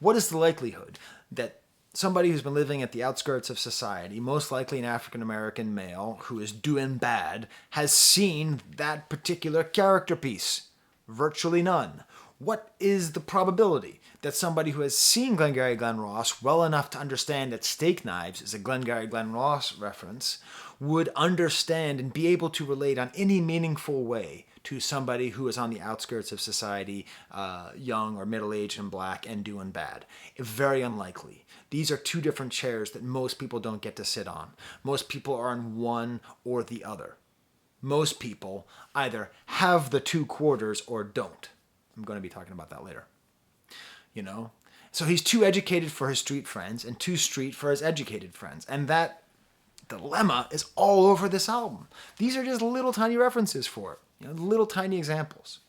What is the likelihood that somebody who's been living at the outskirts of society, most likely an African American male who is doing bad, has seen that particular character piece? Virtually none. What is the probability that somebody who has seen Glengarry Glen Ross well enough to understand that steak knives is a Glengarry Glen Ross reference would understand and be able to relate on any meaningful way to somebody who is on the outskirts of society, young or middle-aged and black and doing bad? Very unlikely. These are two different chairs that most people don't get to sit on. Most people are on one or the other. Most people either have the two quarters or don't. I'm going to be talking about that later. You know? So he's too educated for his street friends and too street for his educated friends. And that dilemma is all over this album. These are just little tiny references for it. You know, little tiny examples.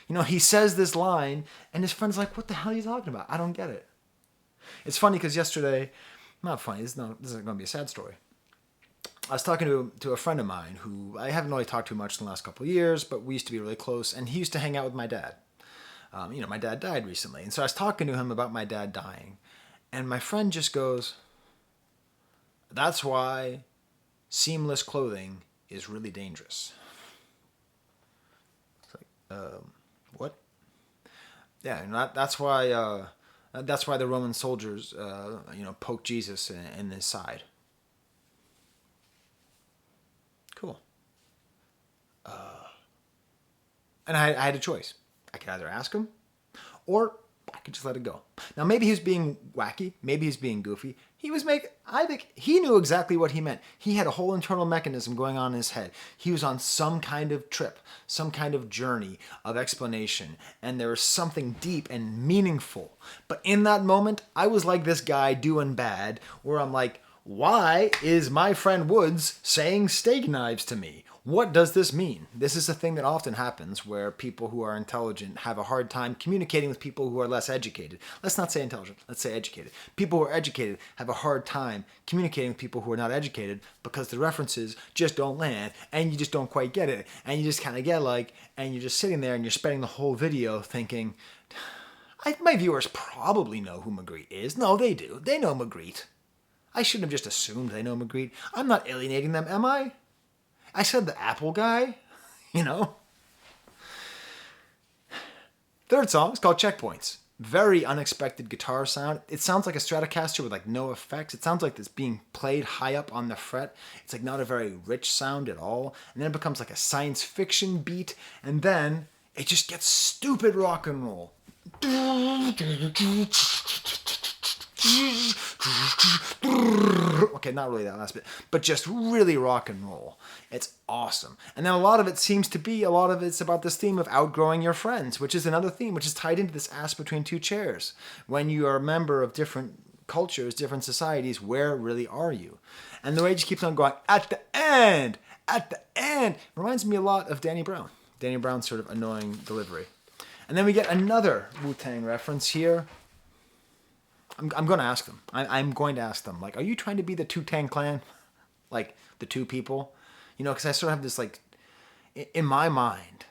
You know, he says this line and his friend's like, what the hell are you talking about? I don't get it. It's funny because yesterday, not funny, this isn't going to be a sad story. I was talking to a friend of mine who I haven't really talked to much in the last couple of years, but we used to be really close, and he used to hang out with my dad. My dad died recently, and so I was talking to him about my dad dying, and my friend just goes, that's why seamless clothing is really dangerous. It's like, what? Yeah, that's why the Roman soldiers, poked Jesus in his side. Cool. And I had a choice. I could either ask him, or I could just let it go. Now, maybe he was being wacky. Maybe he's being goofy. I think he knew exactly what he meant. He had a whole internal mechanism going on in his head. He was on some kind of trip, some kind of journey of explanation, and there was something deep and meaningful. But in that moment, I was like this guy doing bad, where I'm like, why is my friend Woods saying steak knives to me? What does this mean? This is a thing that often happens where people who are intelligent have a hard time communicating with people who are less educated. Let's not say intelligent, let's say educated. People who are educated have a hard time communicating with people who are not educated because the references just don't land and you just don't quite get it. And you just kind of get and you're just sitting there and you're spending the whole video thinking, my viewers probably know who Magritte is. No, they do. They know Magritte. I shouldn't have just assumed they know Magritte. I'm not alienating them, am I? I said the Apple guy, you know. Third song is called Checkpoints. Very unexpected guitar sound. It sounds like a Stratocaster with no effects. It sounds like it's being played high up on the fret. It's not a very rich sound at all. And then it becomes like a science fiction beat. And then it just gets stupid rock and roll. Okay, not really that last bit, but just really rock and roll. It's awesome. And then a lot of it's about this theme of outgrowing your friends, which is another theme, which is tied into this ass between two chairs. When you are a member of different cultures, different societies, where really are you? And the way it just keeps on going, at the end, reminds me a lot of Danny Brown. Danny Brown's sort of annoying delivery. And then we get another Wu-Tang reference here. I'm going to ask them. I'm going to ask them, are you trying to be the Wu-Tang Clan? Like, the two people? Because I sort of have this, in my mind,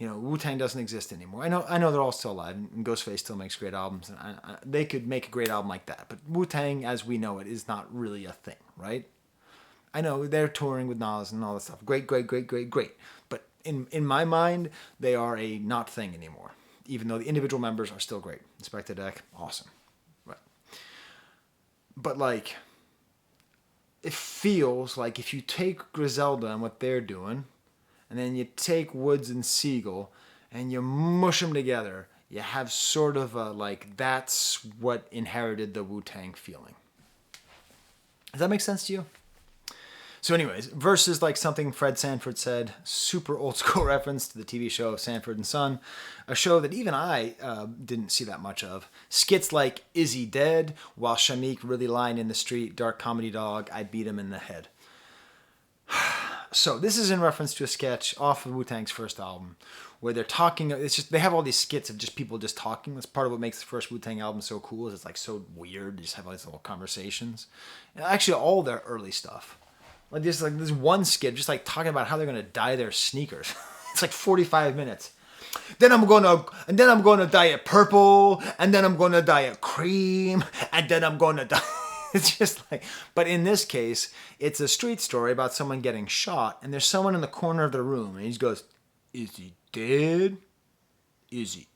Wu-Tang doesn't exist anymore. I know they're all still alive, and Ghostface still makes great albums, and they could make a great album like that. But Wu-Tang, as we know it, is not really a thing, right? I know they're touring with Nas and all that stuff. Great. But in my mind, they are a not thing anymore. Even though the individual members are still great. Inspector Deck, awesome. Right. But it feels like if you take Griselda and what they're doing, and then you take Woods and Segal, and you mush them together, you have sort of that's what inherited the Wu-Tang feeling. Does that make sense to you? So anyways, verses like something Fred Sanford said, super old school reference to the TV show of Sanford and Son, a show that even I didn't see that much of. Skits like Is He Dead? While Shamik really lying in the street, dark comedy dog, I beat him in the head. So this is in reference to a sketch off of Wu-Tang's first album where they're talking. They have all these skits of just people just talking. That's part of what makes the first Wu-Tang album so cool. Is it's so weird. They just have all these little conversations. And actually, all their early stuff. This one skit just talking about how they're going to dye their sneakers. It's like 45 minutes. Then I'm gonna dye it purple, and then I'm gonna dye it cream, and then I'm gonna dye. It's just like, but in this case, it's a street story about someone getting shot, and there's someone in the corner of the room, and he goes, "Is he dead? Is he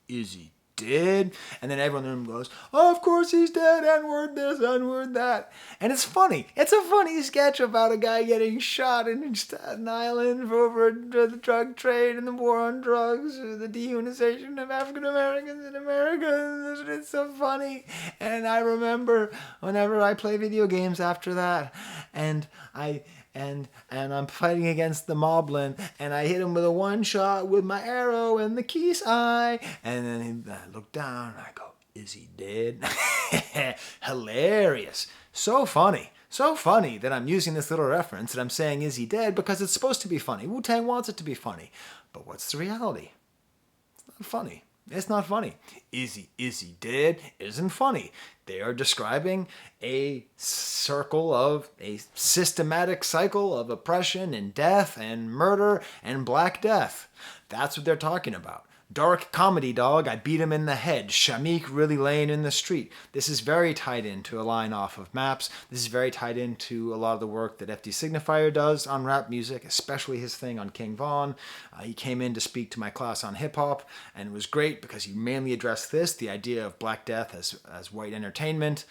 dead?" And then everyone in the room goes, "Oh, of course he's dead, N-word this, N-word that." And it's funny. It's a funny sketch about a guy getting shot in Staten Island over the drug trade and the war on drugs, the dehumanization of African Americans in America. It's so funny. And I remember whenever I play video games after that, and I'm fighting against the moblin, and I hit him with a one shot with my arrow in the Keys eye, and then I look down and I go, "Is he dead?" Hilarious. So funny that I'm using this little reference and I'm saying, "Is he dead?" because it's supposed to be funny. Wu-Tang wants it to be funny. But what's the reality? It's not funny. It's not funny. Is he dead? Isn't funny. They are describing a systematic cycle of oppression and death and murder and Black Death. That's what they're talking about. Dark comedy, dog. I beat him in the head. Shamik really laying in the street. This is very tied into a line off of Maps. This is very tied into a lot of the work that FD Signifier does on rap music, especially his thing on King Von. He came in to speak to my class on hip hop, and it was great because he mainly addressed this, the idea of Black Death as white entertainment.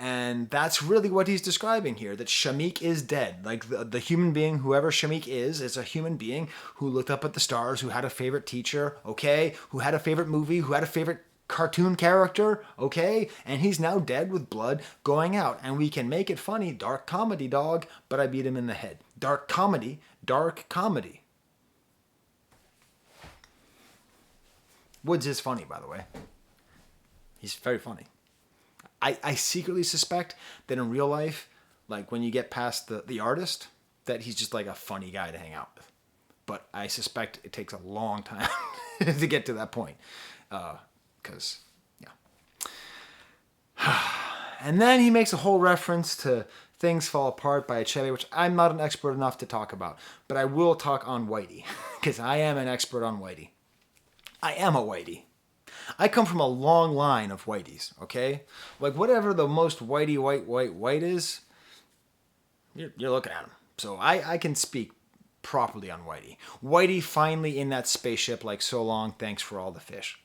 And that's really what he's describing here, that Shamik is dead. Like the human being, whoever Shamik is a human being who looked up at the stars, who had a favorite teacher, okay? Who had a favorite movie, who had a favorite cartoon character, okay? And he's now dead with blood going out. And we can make it funny, dark comedy, dog, but I beat him in the head. Dark comedy. Woods is funny, by the way. He's very funny. I secretly suspect that in real life, like when you get past the artist, that he's just like a funny guy to hang out with. But I suspect it takes a long time to get to that point. Because, yeah. And then he makes a whole reference to Things Fall Apart by Achebe, which I'm not an expert enough to talk about. But I will talk on Whitey, because I am an expert on Whitey. I am a Whitey. I come from a long line of Whiteys, okay? Like, whatever the most Whitey white is, you're looking at him. So I can speak properly on Whitey. Whitey finally in that spaceship, like, so long, thanks for all the fish.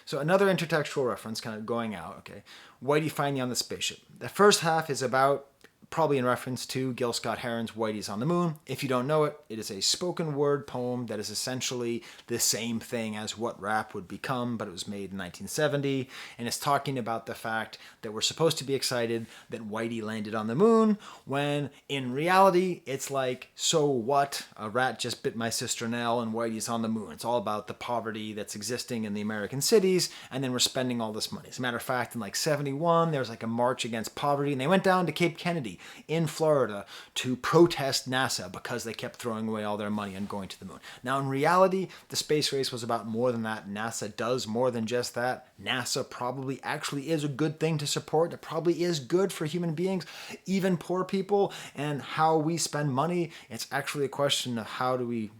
So another intertextual reference, kind of going out, okay? Whitey finally on the spaceship. The first half is about, probably in reference to Gil Scott-Heron's Whitey's on the Moon. If you don't know it, it is a spoken word poem that is essentially the same thing as what rap would become, but it was made in 1970, and it's talking about the fact that we're supposed to be excited that Whitey landed on the moon, when in reality, it's like, so what? A rat just bit my sister Nell and Whitey's on the moon. It's all about the poverty that's existing in the American cities, and then we're spending all this money. As a matter of fact, in like 71, there was like a march against poverty, and they went down to Cape Kennedy in Florida to protest NASA because they kept throwing away all their money and going to the moon. Now, in reality, the space race was about more than that. NASA does more than just that. NASA probably actually is a good thing to support. It probably is good for human beings, even poor people, and how we spend money. It's actually a question of how do we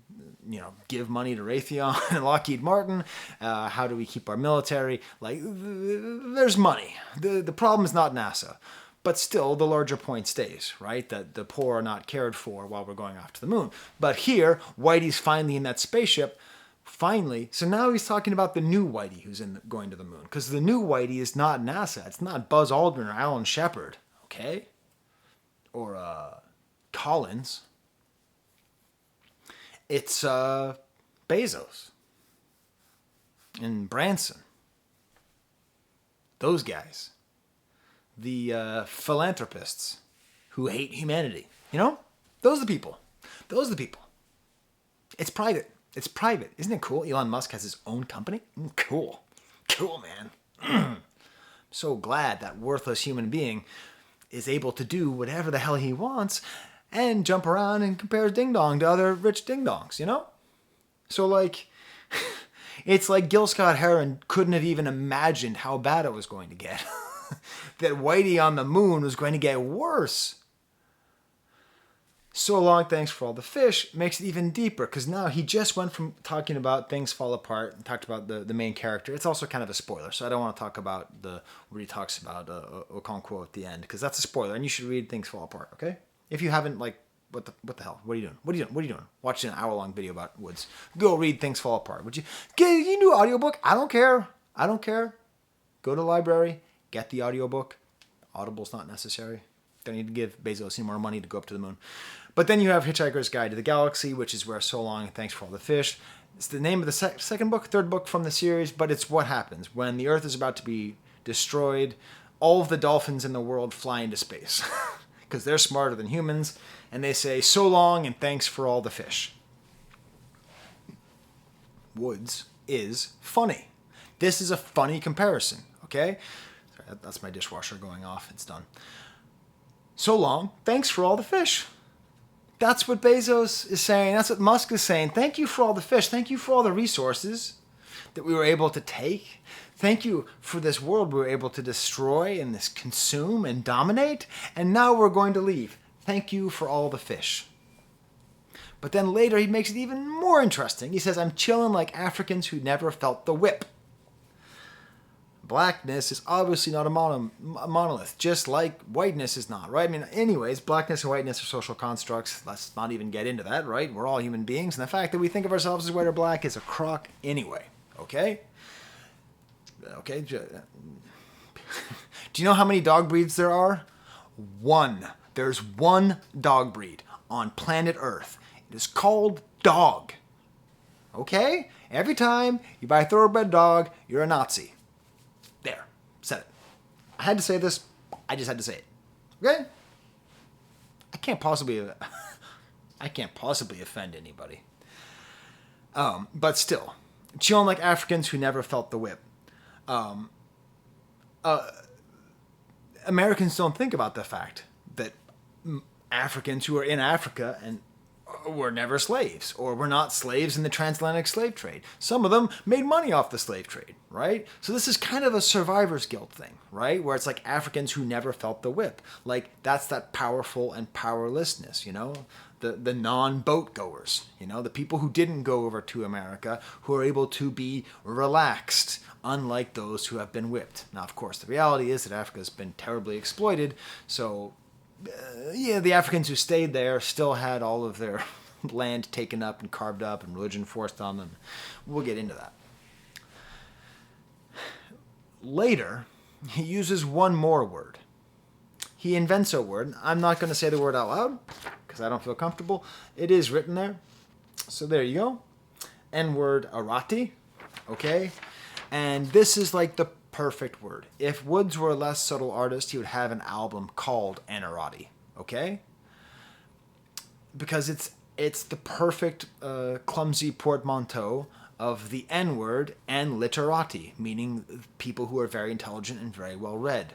give money to Raytheon and Lockheed Martin? How do we keep our military? Like, there's money. The problem is not NASA. But still, the larger point stays, right? That the poor are not cared for while we're going off to the moon. But here, Whitey's finally in that spaceship. Finally. So now he's talking about the new Whitey who's going to the moon. Because the new Whitey is not NASA. It's not Buzz Aldrin or Alan Shepard. Okay? Or Collins. It's Bezos. And Branson. Those guys. The philanthropists who hate humanity. Those are the people. It's private. Isn't it cool? Elon Musk has his own company. Cool, man. I'm so glad that worthless human being is able to do whatever the hell he wants and jump around and compare ding dong to other rich ding dongs. So like, it's like Gil Scott-Heron couldn't have even imagined how bad it was going to get. That Whitey on the moon was going to get worse. So long, thanks for all the fish makes it even deeper, because now he just went from talking about things fall apart and talked about the main character. It's also kind of a spoiler, so I don't want to talk about where he talks about Okonkwo at the end, because that's a spoiler, and you should read Things Fall Apart, okay? If you haven't, like, what the hell? What are you doing? What are you doing? Watching an hour-long video about Woods. Go read Things Fall Apart. Would you? You do audiobook? I don't care. Go to the library, get the audiobook. Audible's not necessary. Don't need to give Bezos any more money to go up to the moon. But then you have Hitchhiker's Guide to the Galaxy, which is where So Long and Thanks for All the Fish. It's the name of the third book from the series, but it's what happens. When the Earth is about to be destroyed, all of the dolphins in the world fly into space. Because they're smarter than humans, and they say, so long and thanks for all the fish. Woods is funny. This is a funny comparison, okay? Sorry, that's my dishwasher going off. It's done. So long, thanks for all the fish. That's what Bezos is saying. That's what Musk is saying. Thank you for all the fish. Thank you for all the resources that we were able to take. Thank you for this world we were able to destroy and this consume and dominate. And now we're going to leave. Thank you for all the fish. But then later he makes it even more interesting. He says, I'm chilling like Africans who never felt the whip. Blackness is obviously not a monolith, just like whiteness is not, right? I mean, anyways, blackness and whiteness are social constructs. Let's not even get into that, right? We're all human beings, and the fact that we think of ourselves as white or black is a crock anyway, okay? Okay. Do you know how many dog breeds there are? One. There's one dog breed on planet Earth. It is called dog. Okay? Every time you buy a thoroughbred dog, you're a Nazi. There. Said it. I had to say this. I just had to say it. Okay? I can't possibly offend anybody. But still, chilling like Africans who never felt the whip. Americans don't think about the fact that Africans who are in Africa and were never slaves, or were not slaves in the transatlantic slave trade. Some of them made money off the slave trade, right? So this is kind of a survivor's guilt thing, right? Where it's like Africans who never felt the whip. Like, that's that powerful and powerlessness, you know? The non-boat goers, you know? The people who didn't go over to America, who are able to be relaxed, unlike those who have been whipped. Now, of course, the reality is that Africa has been terribly exploited, so the Africans who stayed there still had all of their land taken up and carved up and religion forced on them. We'll get into that. Later, he uses one more word. He invents a word. I'm not going to say the word out loud because I don't feel comfortable. It is written there. So there you go. N-word Anurati. Okay? And this is like the perfect word. If Woods were a less subtle artist, he would have an album called Anurati, okay? Because it's the perfect clumsy portmanteau of the N-word and literati, meaning people who are very intelligent and very well read.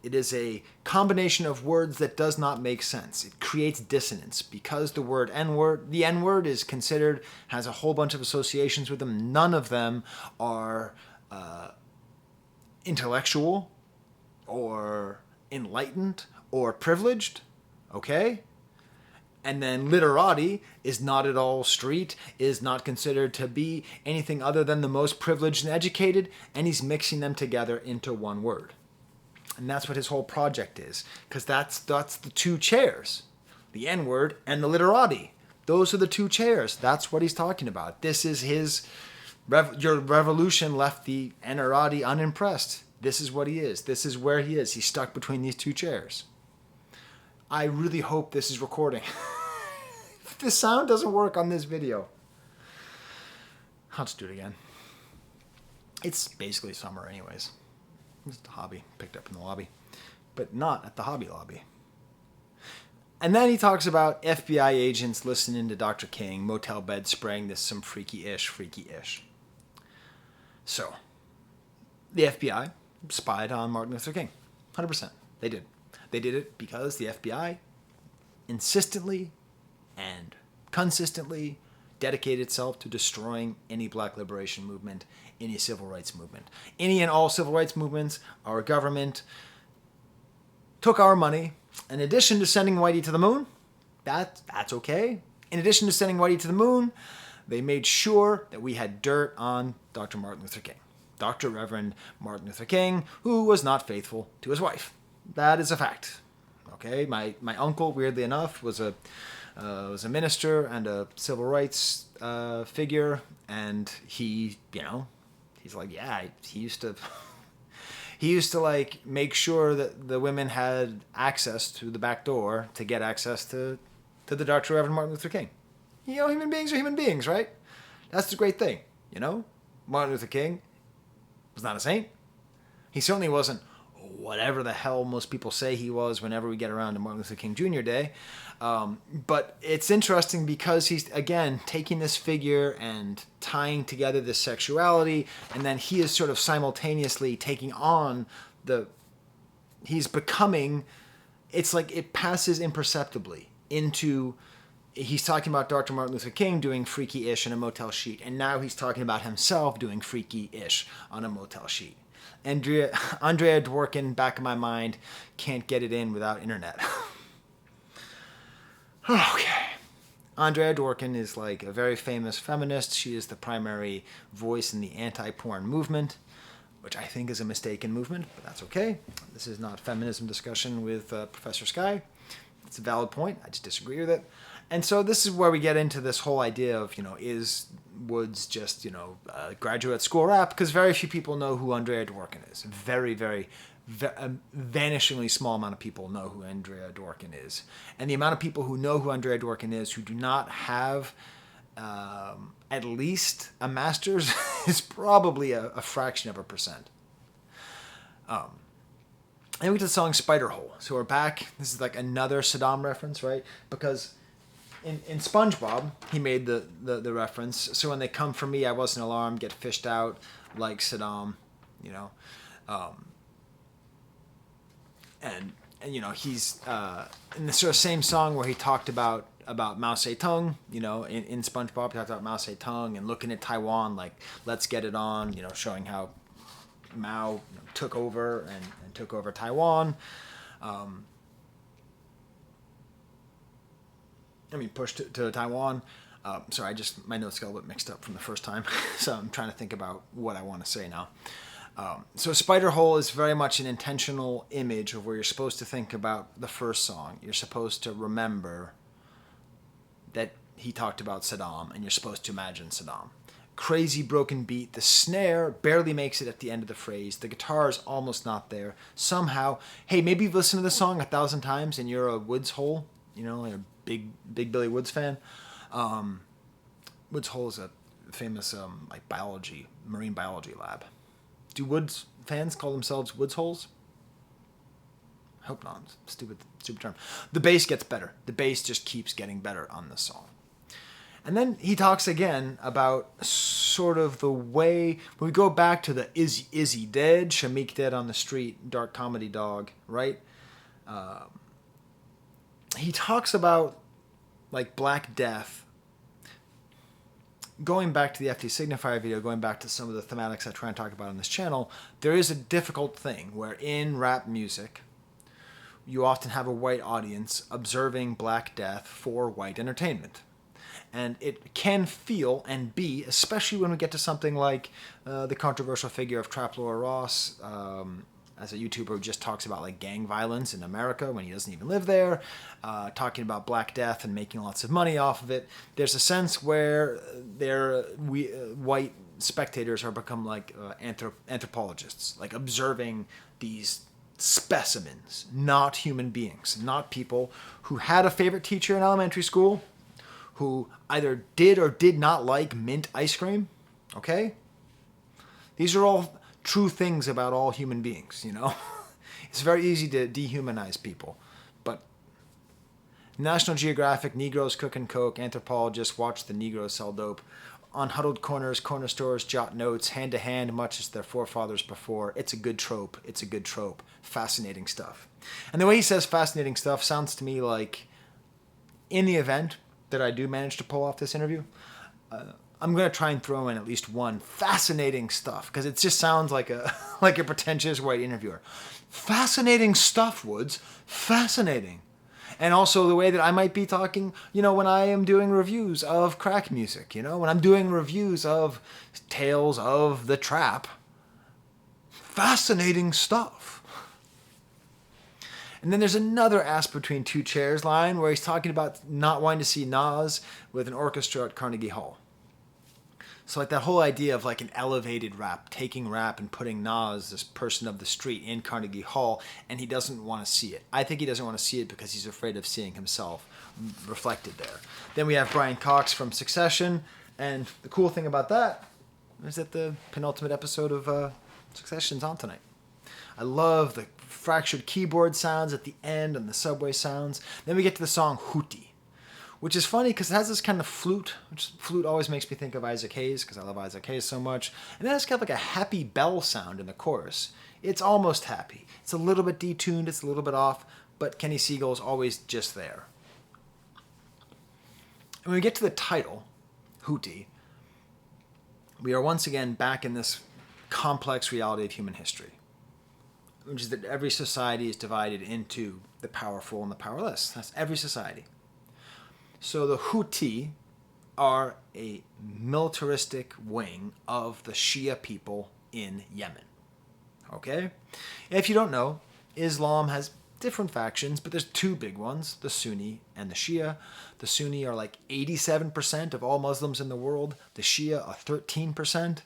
It is a combination of words that does not make sense. It creates dissonance because the N-word is considered, has a whole bunch of associations with them. None of them are intellectual or enlightened or privileged, okay? And then literati is not at all street, is not considered to be anything other than the most privileged and educated, and he's mixing them together into one word. And that's what his whole project is, because that's the two chairs, the N-word and the literati. Those are the two chairs. That's what he's talking about. This is his... Your revolution left the Anurati unimpressed. This is what he is. This is where he is. He's stuck between these two chairs. I really hope this is recording. If the sound doesn't work on this video, I'll just do it again. It's basically summer anyways. It's a hobby picked up in the lobby, but not at the Hobby Lobby. And then he talks about FBI agents listening to Dr. King, motel bed spraying this some freaky-ish. So, the FBI spied on Martin Luther King. 100%. They did. They did it because the FBI insistently and consistently dedicated itself to destroying any black liberation movement, any civil rights movement. Any and all civil rights movements, our government took our money. In addition to sending Whitey to the moon, That's okay. In addition to sending Whitey to the moon, they made sure that we had dirt on Dr. Martin Luther King. Dr. Reverend Martin Luther King, who was not faithful to his wife. That is a fact. Okay, my uncle, weirdly enough, was a minister and a civil rights figure, and he, he's like, yeah, he used to like make sure that the women had access to the back door to get access to the Dr. Reverend Martin Luther King. Human beings are human beings, right? That's the great thing, Martin Luther King was not a saint. He certainly wasn't whatever the hell most people say he was whenever we get around to Martin Luther King Jr. Day. But it's interesting because he's, again, taking this figure and tying together this sexuality, and then he is sort of simultaneously taking on he's becoming, it's like it passes imperceptibly into, he's talking about Dr. Martin Luther King doing freaky-ish in a motel sheet, and now he's talking about himself doing freaky-ish on a motel sheet. Andrea Dworkin, back in my mind, can't get it in without internet. Okay. Andrea Dworkin is like a very famous feminist. She is the primary voice in the anti-porn movement, which I think is a mistaken movement, but that's okay. This is not feminism discussion with Professor Skye. It's a valid point. I just disagree with it. And so this is where we get into this whole idea of, is Woods just, graduate school rap? Because very few people know who Andrea Dworkin is. Very, very, vanishingly small amount of people know who Andrea Dworkin is. And the amount of people who know who Andrea Dworkin is who do not have at least a master's is probably a fraction of a percent. And we did the song Spider Hole. So we're back. This is like another Saddam reference, right? Because in SpongeBob, he made the reference. So when they come for me, I wasn't alarmed, get fished out like Saddam, And he's in the sort of same song where he talked about Mao Zedong, in SpongeBob, he talked about Mao Zedong and looking at Taiwan like, let's get it on, showing how Mao took over and took over Taiwan. Pushed to Taiwan. Sorry, my notes got a bit mixed up from the first time, so I'm trying to think about what I want to say now. So Spider Hole is very much an intentional image of where you're supposed to think about the first song. You're supposed to remember that he talked about Saddam, and you're supposed to imagine Saddam. Crazy broken beat. The snare barely makes it at the end of the phrase. The guitar is almost not there. Somehow, hey, maybe you've listened to the song 1,000 times and you're a Woods Hole, a big Billy Woods fan. Woods Hole is a famous marine biology lab. Do Woods fans call themselves Woods Holes? I hope not. Stupid term. The bass gets better. The bass just keeps getting better on this song. And then he talks again about sort of the way, when we go back to the is he dead, Shamik dead on the street, dark comedy dog, right? He talks about like Black Death. Going back to the FT Signifier video, going back to some of the thematics I try and talk about on this channel, there is a difficult thing where in rap music, you often have a white audience observing Black Death for white entertainment. And it can feel and be, especially when we get to something like the controversial figure of Trap Laura Ross, as a YouTuber who just talks about like gang violence in America when he doesn't even live there, talking about Black Death and making lots of money off of it. There's a sense where white spectators are become like anthropologists, like observing these specimens, not human beings, not people who had a favorite teacher in elementary school, who either did or did not like mint ice cream, okay? These are all true things about all human beings, It's very easy to dehumanize people, but National Geographic, Negroes cooking coke, anthropologists watch the Negroes sell dope. On huddled corners, corner stores jot notes, hand to hand, much as their forefathers before. It's a good trope. It's a good trope. Fascinating stuff. And the way he says fascinating stuff sounds to me like, in the event that I do manage to pull off this interview, I'm going to try and throw in at least one fascinating stuff, because it just sounds like a pretentious white interviewer. Fascinating stuff, Woods. Fascinating. And also the way that I might be talking, when I am doing reviews of crack music, when I'm doing reviews of Tales of the Trap. Fascinating stuff. And then there's another ass between two chairs line where he's talking about not wanting to see Nas with an orchestra at Carnegie Hall. So like that whole idea of like an elevated rap, taking rap and putting Nas, this person of the street, in Carnegie Hall, and he doesn't want to see it. I think he doesn't want to see it because he's afraid of seeing himself reflected there. Then we have Brian Cox from Succession, and the cool thing about that is that the penultimate episode of Succession's on tonight. I love the fractured keyboard sounds at the end and the subway sounds. Then we get to the song Hootie, which is funny because it has this kind of flute, which flute always makes me think of Isaac Hayes because I love Isaac Hayes so much. And then it's kind of like a happy bell sound in the chorus. It's almost happy. It's a little bit detuned, it's a little bit off, but Kenny Segal is always just there. And when we get to the title, Hootie, we are once again back in this complex reality of human history, which is that every society is divided into the powerful and the powerless. That's every society. So the Houthi are a militaristic wing of the Shia people in Yemen. Okay? If you don't know, Islam has different factions, but there's two big ones, the Sunni and the Shia. The Sunni are like 87% of all Muslims in the world. The Shia are 13%.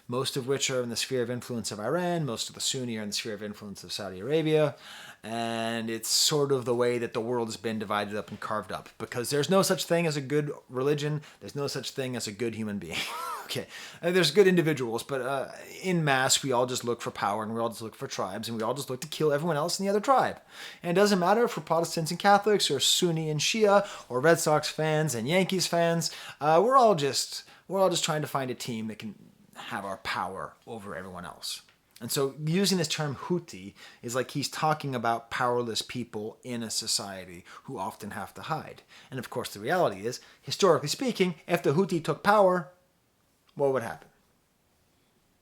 Most of which are in the sphere of influence of Iran. Most of the Sunni are in the sphere of influence of Saudi Arabia. And it's sort of the way that the world has been divided up and carved up. Because there's no such thing as a good religion. There's no such thing as a good human being. Okay, there's good individuals, but in mass, we all just look for power, and we all just look for tribes, and we all just look to kill everyone else in the other tribe. And it doesn't matter if we're Protestants and Catholics, or Sunni and Shia, or Red Sox fans and Yankees fans. We're all just trying to find a team that can have our power over everyone else. And so using this term Houthi is like he's talking about powerless people in a society who often have to hide. And of course the reality is, historically speaking, if the Houthi took power, what would happen?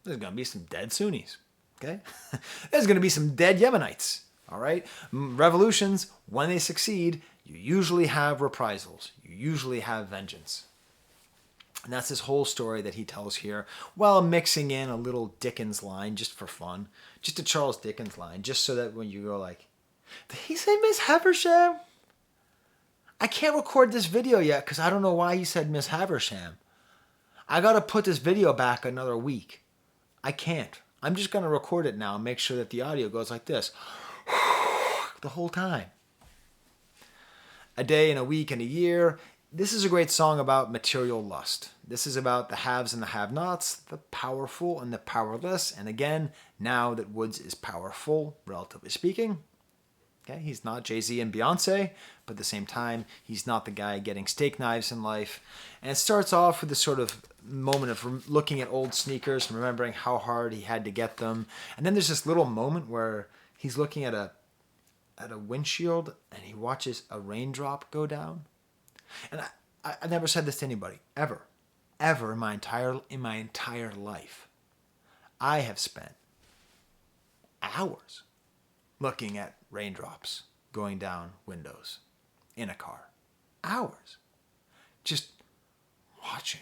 There's going to be some dead Sunnis, okay? There's going to be some dead Yemenites, all right? Revolutions, when they succeed, you usually have reprisals. You usually have vengeance. And that's this whole story that he tells here, while mixing in a little Dickens line just for fun. Just a Charles Dickens line, just so that when you go like, did he say Miss Havisham? I can't record this video yet because I don't know why he said Miss Havisham. I got to put this video back another week. I can't. I'm just going to record it now and make sure that the audio goes like this the whole time. A day and a week and a year. This is a great song about material lust. This is about the haves and the have-nots, the powerful and the powerless. And again, now that Woods is powerful, relatively speaking, okay, he's not Jay-Z and Beyonce, but at the same time, he's not the guy getting steak knives in life. And it starts off with this sort of moment of looking at old sneakers and remembering how hard he had to get them. And then there's this little moment where he's looking at a windshield and he watches a raindrop go down. And I never said this to anybody, ever in my entire life. I have spent hours looking at raindrops going down windows in a car. Hours. Just watching.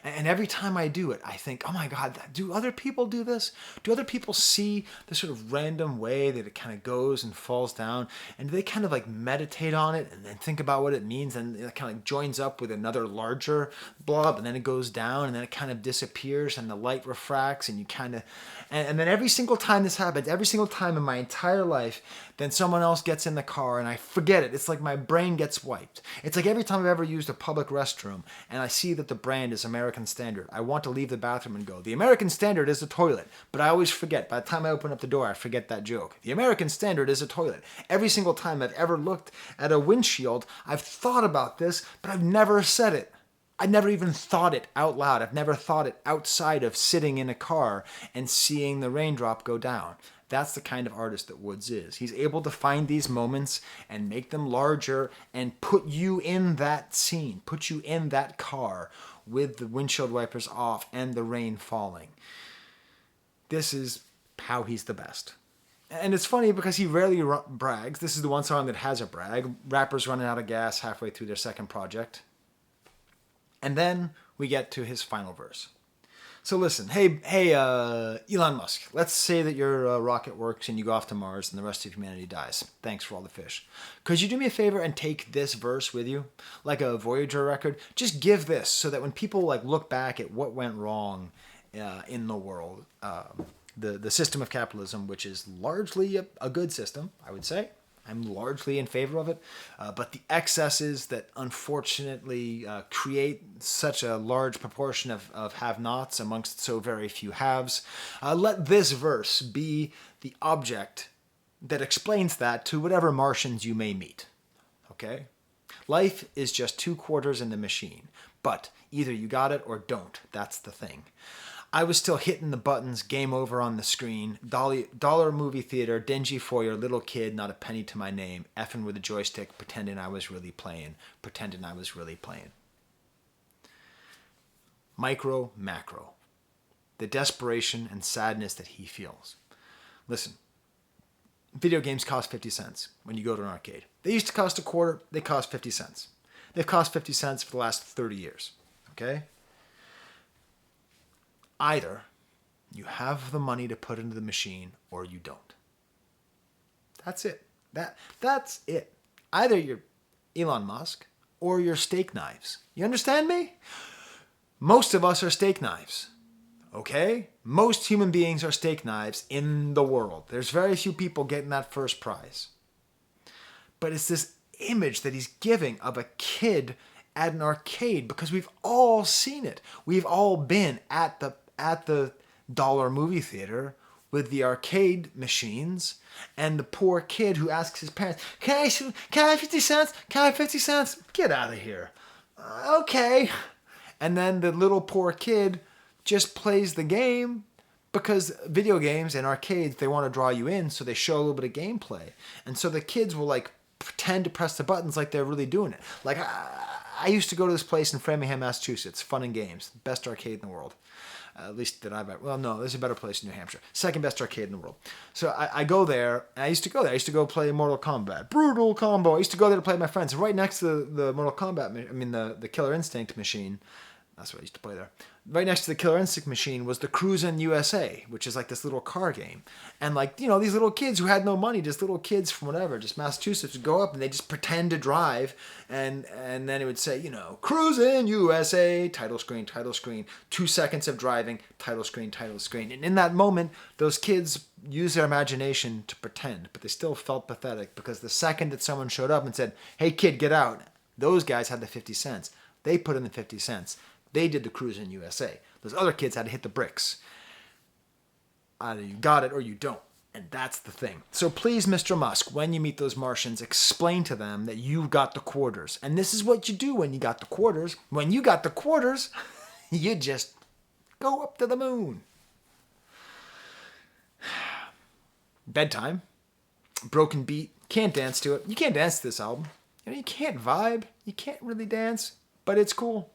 And every time I do it, I think, oh my God, do other people do this? Do other people see the sort of random way that it kind of goes and falls down? And do they kind of like meditate on it and then think about what it means? And it kind of like joins up with another larger blob, and then it goes down, and then it kind of disappears, and the light refracts, and you kind of... And then every single time this happens, every single time in my entire life, then someone else gets in the car and I forget it. It's like my brain gets wiped. It's like every time I've ever used a public restroom and I see that the brand is American Standard, I want to leave the bathroom and go, the American Standard is a toilet. But I always forget. By the time I open up the door, I forget that joke. The American Standard is a toilet. Every single time I've ever looked at a windshield, I've thought about this, but I've never said it. I never even thought it out loud. I've never thought it outside of sitting in a car and seeing the raindrop go down. That's the kind of artist that Woods is. He's able to find these moments and make them larger and put you in that scene, put you in that car with the windshield wipers off and the rain falling. This is how he's the best. And it's funny because he rarely brags. This is the one song that has a brag. Rappers running out of gas halfway through their second project. And then we get to his final verse. So listen, hey, Elon Musk, let's say that your rocket works and you go off to Mars and the rest of humanity dies. Thanks for all the fish. Could you do me a favor and take this verse with you? Like a Voyager record? Just give this so that when people like look back at what went wrong in the world, the system of capitalism, which is largely a good system, I would say. I'm largely in favor of it. But the excesses that unfortunately create such a large proportion of have-nots amongst so very few haves, let this verse be the object that explains that to whatever Martians you may meet. Okay? Life is just 2 quarters in the machine. But either you got it or don't. That's the thing. I was still hitting the buttons, game over on the screen, dollar movie theater, dingy foyer, little kid, not a penny to my name, effing with a joystick, pretending I was really playing. Micro, macro. The desperation and sadness that he feels. Listen, video games cost 50 cents when you go to an arcade. They used to cost a quarter, they cost 50 cents. They've cost 50 cents for the last 30 years, okay? Either you have the money to put into the machine or you don't. That's it. That's it. Either you're Elon Musk or you're steak knives. You understand me? Most of us are steak knives. Okay? Most human beings are steak knives in the world. There's very few people getting that first prize. But it's this image that he's giving of a kid at an arcade because we've all seen it. We've all been at the dollar movie theater with the arcade machines and the poor kid who asks his parents, can I have 50 cents? Can I have 50 cents? Get out of here. Okay. And then the little poor kid just plays the game because video games and arcades, they want to draw you in, so they show a little bit of gameplay. And so the kids will like pretend to press the buttons like they're really doing it. Like I used to go to this place in Framingham, Massachusetts, Fun and Games, best arcade in the world. At least that I've... Well, no, there's a better place in New Hampshire. Second best arcade in the world. So I go there, and I used to go there. I used to go play Mortal Kombat. Brutal combo. I used to go there to play with my friends. Right next to the Mortal Kombat... the Killer Instinct machine. That's what I used to play there. Right next to the Killer Instinct machine was the Cruisin' USA, which is like this little car game. And like, you know, these little kids who had no money, just little kids from whatever, just Massachusetts, would go up and they just pretend to drive. And then it would say, you know, Cruisin' USA, title screen, 2 seconds of driving, title screen. And in that moment, those kids used their imagination to pretend, but they still felt pathetic because the second that someone showed up and said, hey kid, get out, those guys had the 50 cents. They put in the 50 cents. They did the Cruisin' USA. Those other kids had to hit the bricks. Either you got it or you don't. And that's the thing. So please, Mr. Musk, when you meet those Martians, explain to them that you got the quarters. And this is what you do when you got the quarters. When you got the quarters, you just go up to the moon. Bedtime. Broken beat. Can't dance to it. You can't dance to this album. You can't vibe. You can't really dance. But it's cool.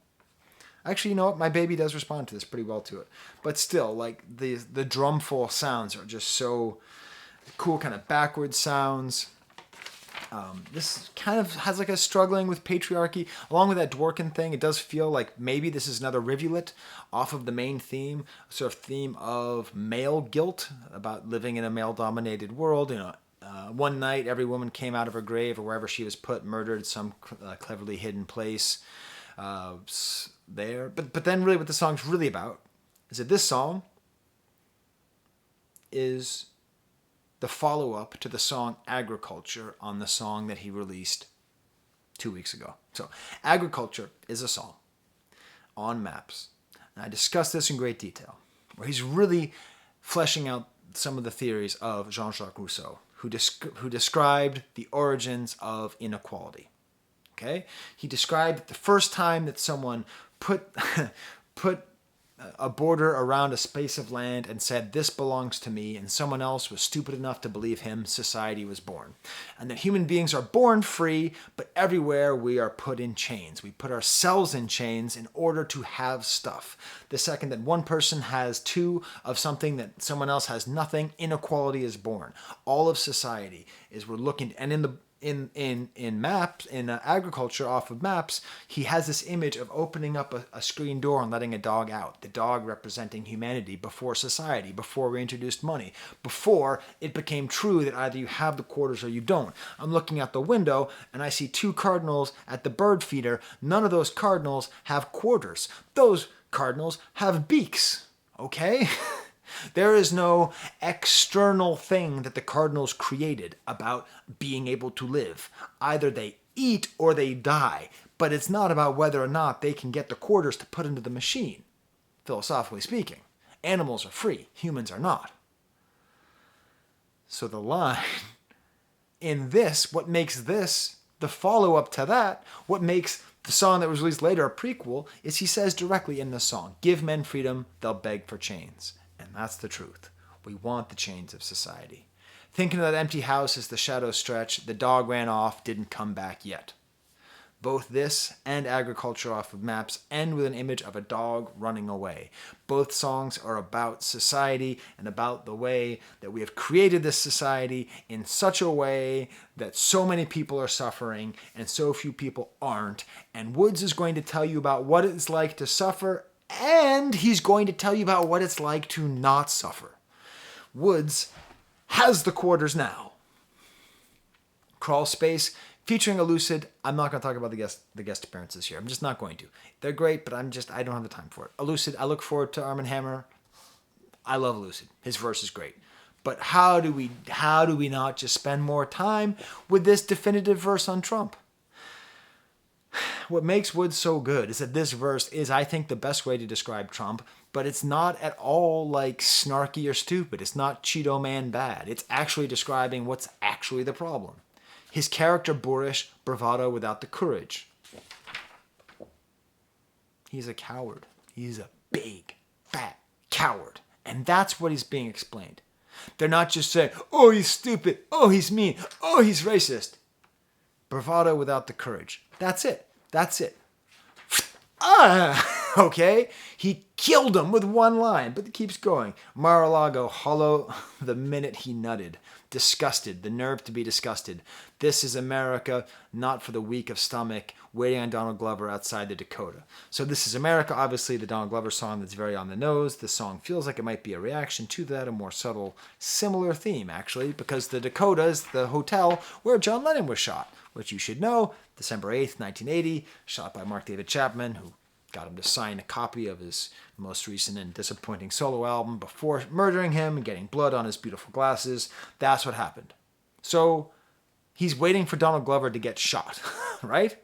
Actually, you know what? My baby does respond to this pretty well to it. But still, like, the drumful sounds are just so cool, kind of backwards sounds. This kind of has like a struggling with patriarchy. Along with that Dworkin thing, it does feel like maybe this is another rivulet off of the main theme, sort of theme of male guilt, about living in a male-dominated world. You know, one night every woman came out of her grave or wherever she was put, murdered, some cleverly hidden place. There, but then really what the song's really about is that this song is the follow-up to the song Agriculture on the song that he released 2 weeks ago. So Agriculture is a song on Maps. And I discussed this in great detail, where he's really fleshing out some of the theories of Jean-Jacques Rousseau, who described the origins of inequality. Okay? He described the first time that someone put a border around a space of land and said, this belongs to me, and someone else was stupid enough to believe him, society was born. And that human beings are born free, but everywhere we are put in chains. We put ourselves in chains in order to have stuff. The second that one person has two of something that someone else has nothing, inequality is born. All of society is we're looking, and in maps, in agriculture off of maps, he has this image of opening up a screen door and letting a dog out. The dog representing humanity before society, before we introduced money, before it became true that either you have the quarters or you don't. I'm looking out the window and I see two cardinals at the bird feeder. None of those cardinals have quarters. Those cardinals have beaks, okay? There is no external thing that the cardinals created about being able to live. Either they eat or they die, but it's not about whether or not they can get the quarters to put into the machine, philosophically speaking. Animals are free, humans are not. So the line in this, what makes this the follow-up to that, what makes the song that was released later a prequel, is he says directly in the song, give men freedom, they'll beg for chains. And that's the truth. We want the chains of society. Thinking of that empty house as the shadows stretch, the dog ran off, didn't come back yet. Both this and Agriculture off of maps end with an image of a dog running away. Both songs are about society and about the way that we have created this society in such a way that so many people are suffering and so few people aren't. And Woods is going to tell you about what it's like to suffer, and he's going to tell you about what it's like to not suffer. Woods has the quarters now. Crawl Space, featuring a Lucid. I'm not going to talk about the guest appearances here. I'm just not going to. They're great, but I don't have the time for it. A Lucid, I look forward to Arm & Hammer. I love Lucid. His verse is great. But how do we not just spend more time with this definitive verse on Trump? What makes Woods so good is that this verse is, I think, the best way to describe Trump, but it's not at all like snarky or stupid. It's not Cheeto Man bad. It's actually describing what's actually the problem. His character boorish, bravado without the courage. He's a coward. He's a big, fat coward. And that's what is being explained. They're not just saying, oh, he's stupid, oh, he's mean, oh, he's racist. Bravado without the courage. That's it. That's it. Okay? He killed him with one line, but it keeps going. Mar-a-Lago, hollow the minute he nutted. Disgusted, the nerve to be disgusted. This is America, not for the weak of stomach, waiting on Donald Glover outside the Dakota. So This is America, obviously the Donald Glover song that's very on the nose. The song feels like it might be a reaction to that, a more subtle, similar theme, actually, because the Dakota is the hotel where John Lennon was shot, which you should know, December 8th, 1980, shot by Mark David Chapman, who got him to sign a copy of his most recent and disappointing solo album before murdering him and getting blood on his beautiful glasses. That's what happened. So he's waiting for Donald Glover to get shot, right?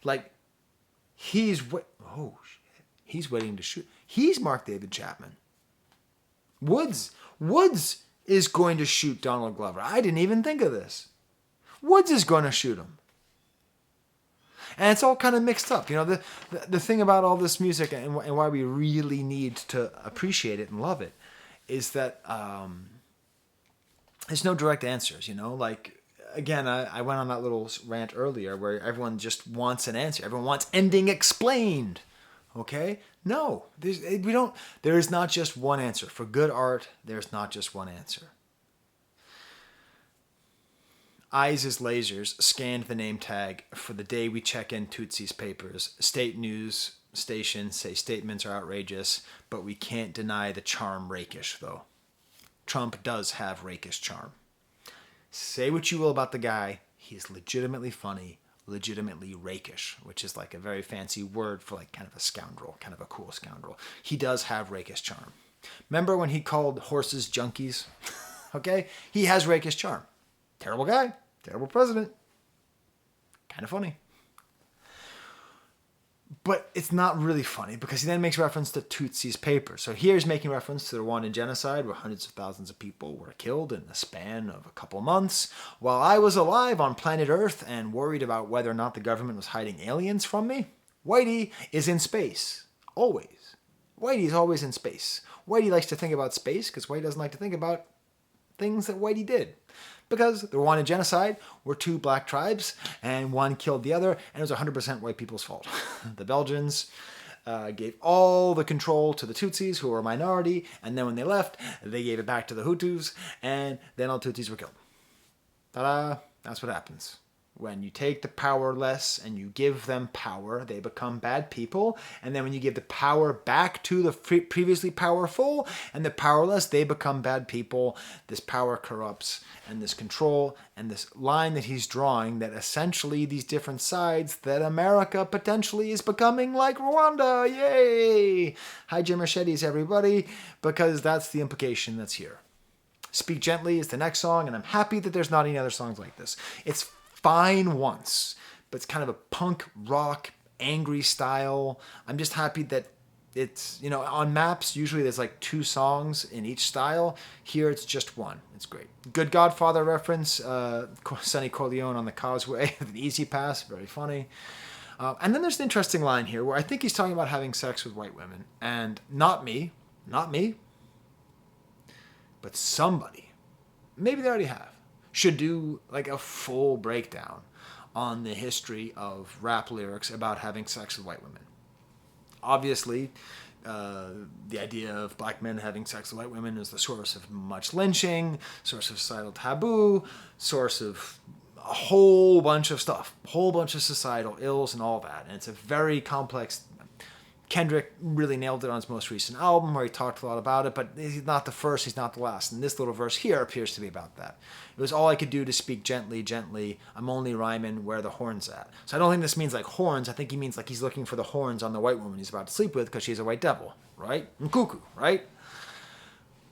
Like, he's waiting to shoot. He's Mark David Chapman. Woods is going to shoot Donald Glover. I didn't even think of this. Woods is going to shoot him. And it's all kind of mixed up. You know, the thing about all this music and why we really need to appreciate it and love it is that there's no direct answers, you know? Like, again, I went on that little rant earlier where everyone just wants an answer. Everyone wants ending explained. Okay? No. There is not just one answer. For good art, there's not just one answer. Eyes as lasers scanned the name tag for the day we check in Tootsie's papers. State news stations say statements are outrageous, but we can't deny the charm rakish, though. Trump does have rakish charm. Say what you will about the guy, he's legitimately funny, legitimately rakish, which is like a very fancy word for like kind of a scoundrel, kind of a cool scoundrel. He does have rakish charm. Remember when he called horses junkies? Okay? He has rakish charm. Terrible guy. Terrible president. Kind of funny. But it's not really funny because he then makes reference to Tootsie's paper. So here's making reference to the Rwandan genocide where hundreds of thousands of people were killed in the span of a couple months. While I was alive on planet Earth and worried about whether or not the government was hiding aliens from me, Whitey is in space. Always. Whitey's always in space. Whitey likes to think about space because Whitey doesn't like to think about things that Whitey did. Because the Rwandan genocide were two black tribes, and one killed the other, and it was 100% white people's fault. The Belgians gave all the control to the Tutsis, who were a minority, and then when they left, they gave it back to the Hutus, and then all Tutsis were killed. Ta-da! That's what happens. When you take the powerless and you give them power, they become bad people. And then when you give the power back to the previously powerful and the powerless, they become bad people. This power corrupts, and this control and this line that he's drawing, that essentially these different sides, that America potentially is becoming like Rwanda. Yay! Hi, Jim Machetes, everybody, because that's the implication that's here. Speak Gently is the next song, and I'm happy that there's not any other songs like this. It's fine once, but it's kind of a punk rock angry style. I'm just happy that it's, on maps usually there's like 2 songs in each style. Here it's just one. It's great. Good Godfather reference. Sonny Corleone on the Causeway with an easy pass, very funny. And then there's an interesting line here where I think he's talking about having sex with white women, and not me, but somebody, maybe they already have, should do like a full breakdown on the history of rap lyrics about having sex with white women. Obviously, the idea of black men having sex with white women is the source of much lynching, source of societal taboo, source of a whole bunch of stuff, a whole bunch of societal ills and all that. And it's a very complex. Kendrick really nailed it on his most recent album where he talked a lot about it, but he's not the first, he's not the last. And this little verse here appears to be about that. It was all I could do to speak gently, gently. I'm only rhyming where the horn's at. So I don't think this means like horns. I think he means like he's looking for the horns on the white woman he's about to sleep with because she's a white devil, right? And cuckoo, right?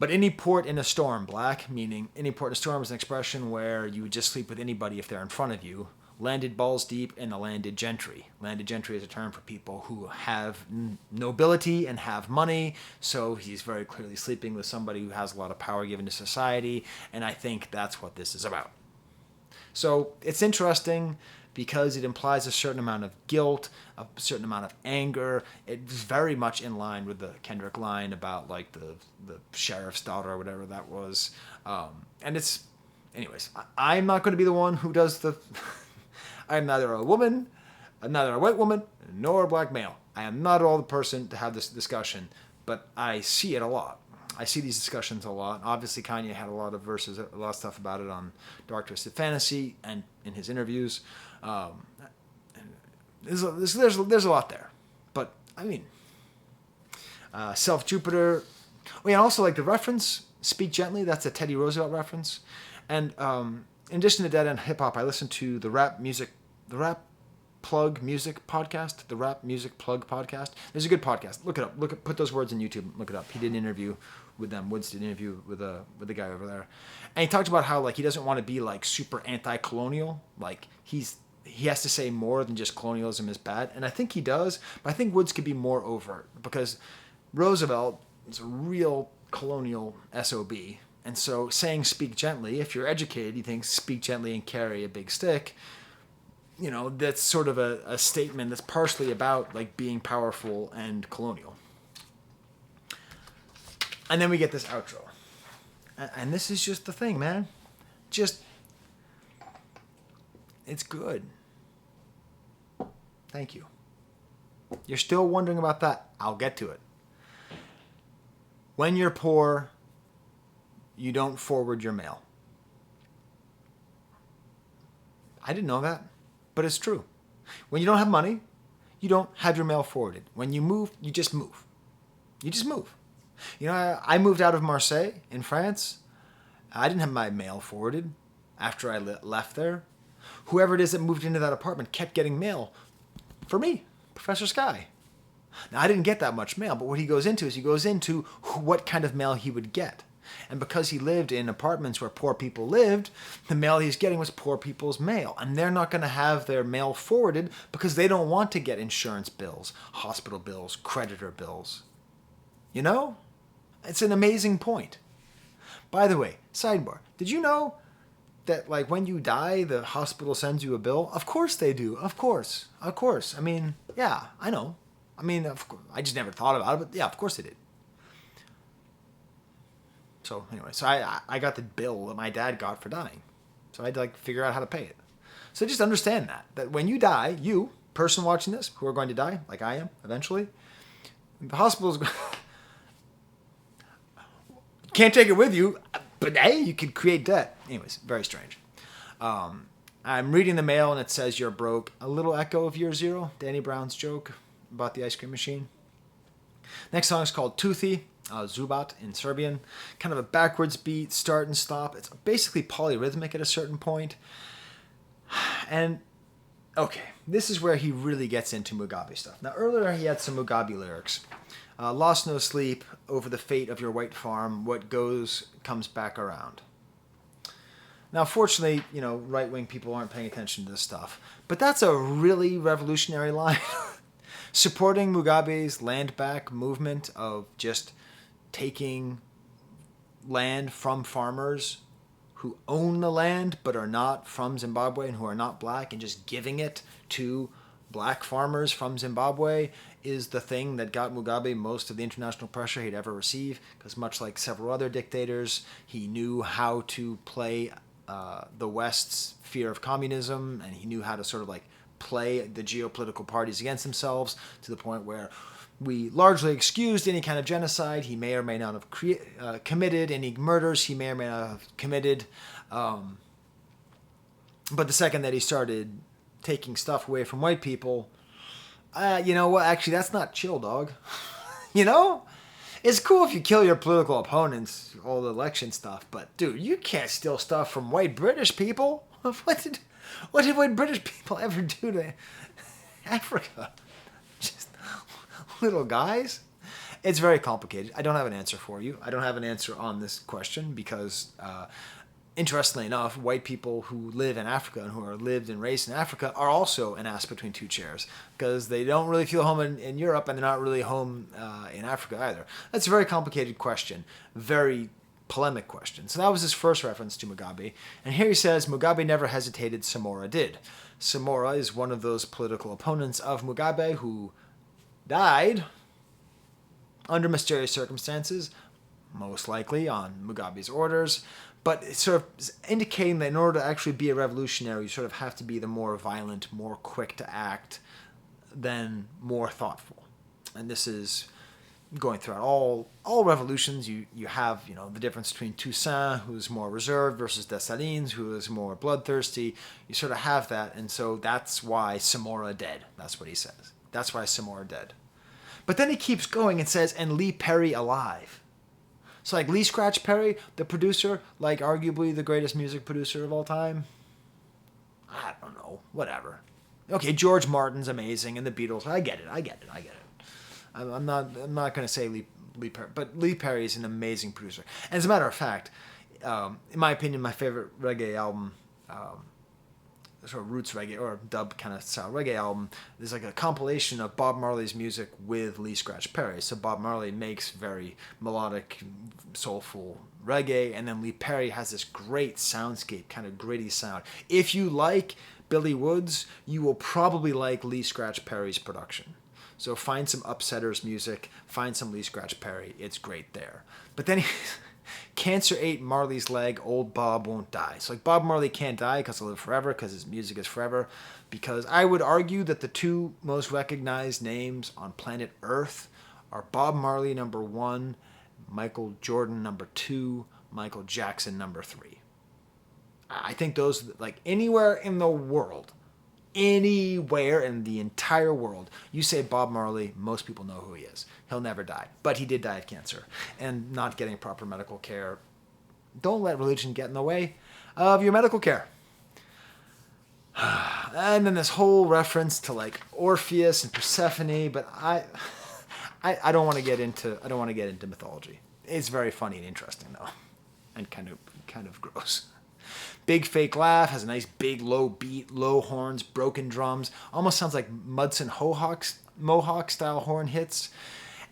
But any port in a storm, black, meaning any port in a storm is an expression where you would just sleep with anybody if they're in front of you. Landed balls deep in the landed gentry. Landed gentry is a term for people who have nobility and have money, so he's very clearly sleeping with somebody who has a lot of power given to society, and I think that's what this is about. So it's interesting because it implies a certain amount of guilt, a certain amount of anger. It's very much in line with the Kendrick line about like the sheriff's daughter or whatever that was. And it's, anyways, I'm not going to be the one who does the... I'm neither a woman, I'm neither a white woman, nor a black male. I am not at all the person to have this discussion, but I see it a lot. I see these discussions a lot. Obviously, Kanye had a lot of verses, a lot of stuff about it on Dark Twisted Fantasy and in his interviews. There's a lot there. But, I mean, Self Jupiter. Oh, yeah, also like the reference, Speak Gently, that's a Teddy Roosevelt reference. And in addition to Dead End Hip Hop, I listened to the Rap Plug Music podcast. The Rap Music Plug podcast. There's a good podcast. Look it up. Put those words in YouTube. Look it up. He did an interview with them. Woods did an interview with the guy over there, and he talked about how like he doesn't want to be like super anti-colonial. Like he has to say more than just colonialism is bad, and I think he does. But I think Woods could be more overt because Roosevelt is a real colonial SOB. And so saying speak gently, if you're educated, you think speak gently and carry a big stick. That's sort of a statement that's partially about like being powerful and colonial. And then we get this outro. And this is just the thing, man. It's good. Thank you. You're still wondering about that? I'll get to it. When you're poor, you don't forward your mail. I didn't know that, but it's true. When you don't have money, you don't have your mail forwarded. When you move, you just move. You just move. I moved out of Marseille in France. I didn't have my mail forwarded after I left there. Whoever it is that moved into that apartment kept getting mail for me, Professor Skye. Now, I didn't get that much mail, but what he goes into what kind of mail he would get. And because he lived in apartments where poor people lived, the mail he's getting was poor people's mail. And they're not going to have their mail forwarded because they don't want to get insurance bills, hospital bills, creditor bills. It's an amazing point. By the way, sidebar, did you know that like when you die, the hospital sends you a bill? Of course they do. Of course. I mean, yeah, I know. I mean, I just never thought about it, but yeah, of course they did. So anyway, so I got the bill that my dad got for dying. So I had to like figure out how to pay it. So just understand that when you die, you, person watching this, who are going to die, like I am eventually, the hospital's can't take it with you, but hey, you could create debt. Anyways, very strange. I'm reading the mail and it says you're broke. A little echo of Year Zero, Danny Brown's joke about the ice cream machine. Next song is called Toothy, Zubat in Serbian. Kind of a backwards beat, start and stop. It's basically polyrhythmic at a certain point. And, okay, this is where he really gets into Mugabe stuff. Now, earlier he had some Mugabe lyrics. Lost no sleep over the fate of your white farm. What goes comes back around. Now, fortunately, right-wing people aren't paying attention to this stuff. But that's a really revolutionary line. Supporting Mugabe's land back movement of just taking land from farmers who own the land but are not from Zimbabwe and who are not black and just giving it to black farmers from Zimbabwe is the thing that got Mugabe most of the international pressure he'd ever receive, because much like several other dictators, he knew how to play the West's fear of communism, and he knew how to sort of like play the geopolitical parties against themselves to the point where we largely excused any kind of genocide he may or may not have committed, any murders he may or may not have committed. But the second that he started taking stuff away from white people, you know what? Actually, that's not chill, dog. It's cool if you kill your political opponents, all the election stuff, but dude, you can't steal stuff from white British people. What did white British people ever do to Africa? Just little guys. It's very complicated. I don't have an answer for you. I don't have an answer on this question because, interestingly enough, white people who live in Africa and who are lived and raised in Africa are also an ass between two chairs because they don't really feel home in Europe and they're not really home in Africa either. That's a very complicated question. Very polemic question. So that was his first reference to Mugabe. And here he says, Mugabe never hesitated, Samora did. Samora is one of those political opponents of Mugabe who died under mysterious circumstances, most likely on Mugabe's orders, but it's sort of indicating that in order to actually be a revolutionary, you sort of have to be the more violent, more quick to act, than more thoughtful. And this is going throughout all revolutions. You have the difference between Toussaint, who's more reserved, versus Dessalines, who is more bloodthirsty. You sort of have that, and so that's why Samora dead. That's what he says. That's why Samora dead. But then he keeps going and says, and Lee Perry alive. So like Lee Scratch Perry, the producer, like arguably the greatest music producer of all time. I don't know, whatever. Okay, George Martin's amazing, and the Beatles. I get it. I'm not going to say Lee Perry, but Lee Perry is an amazing producer. And as a matter of fact, in my opinion, my favorite reggae album, sort of roots reggae or dub kind of style reggae album, is like a compilation of Bob Marley's music with Lee Scratch Perry. So Bob Marley makes very melodic, soulful reggae, and then Lee Perry has this great soundscape, kind of gritty sound. If you like Billy Woods, you will probably like Lee Scratch Perry's production. So find some Upsetters music, find some Lee Scratch Perry. It's great there. But then cancer ate Marley's leg, old Bob won't die. So like Bob Marley can't die because he'll live forever, because his music is forever. Because I would argue that the two most recognized names on planet Earth are Bob Marley number 1, Michael Jordan number 2, Michael Jackson number 3. I think those, like anywhere in the world, anywhere in the entire world, you say Bob Marley, most people know who he is. He'll never die. But he did die of cancer and not getting proper medical care. Don't let religion get in the way of your medical care. And then this whole reference to like Orpheus and Persephone, but I don't want to get into mythology. It's very funny and interesting though, and kind of gross. Big fake laugh, has a nice big low beat, low horns, broken drums. Almost sounds like Mudson Mohawk style horn hits.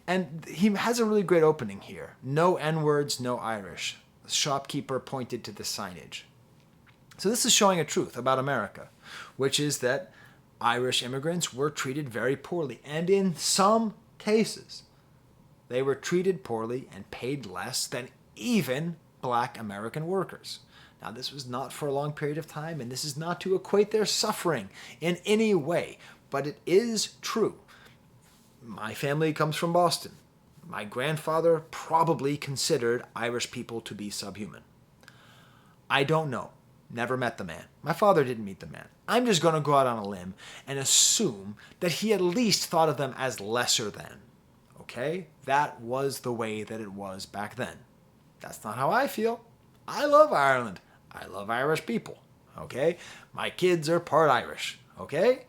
And he has a really great opening here. No N-words, no Irish. The shopkeeper pointed to the signage. So this is showing a truth about America, which is that Irish immigrants were treated very poorly, and in some cases, they were treated poorly and paid less than even black American workers. Now, this was not for a long period of time, and this is not to equate their suffering in any way, but it is true. My family comes from Boston. My grandfather probably considered Irish people to be subhuman. I don't know. Never met the man. My father didn't meet the man. I'm just going to go out on a limb and assume that he at least thought of them as lesser than. Okay? That was the way that it was back then. That's not how I feel. I love Ireland. I love Irish people. Okay? My kids are part Irish. Okay?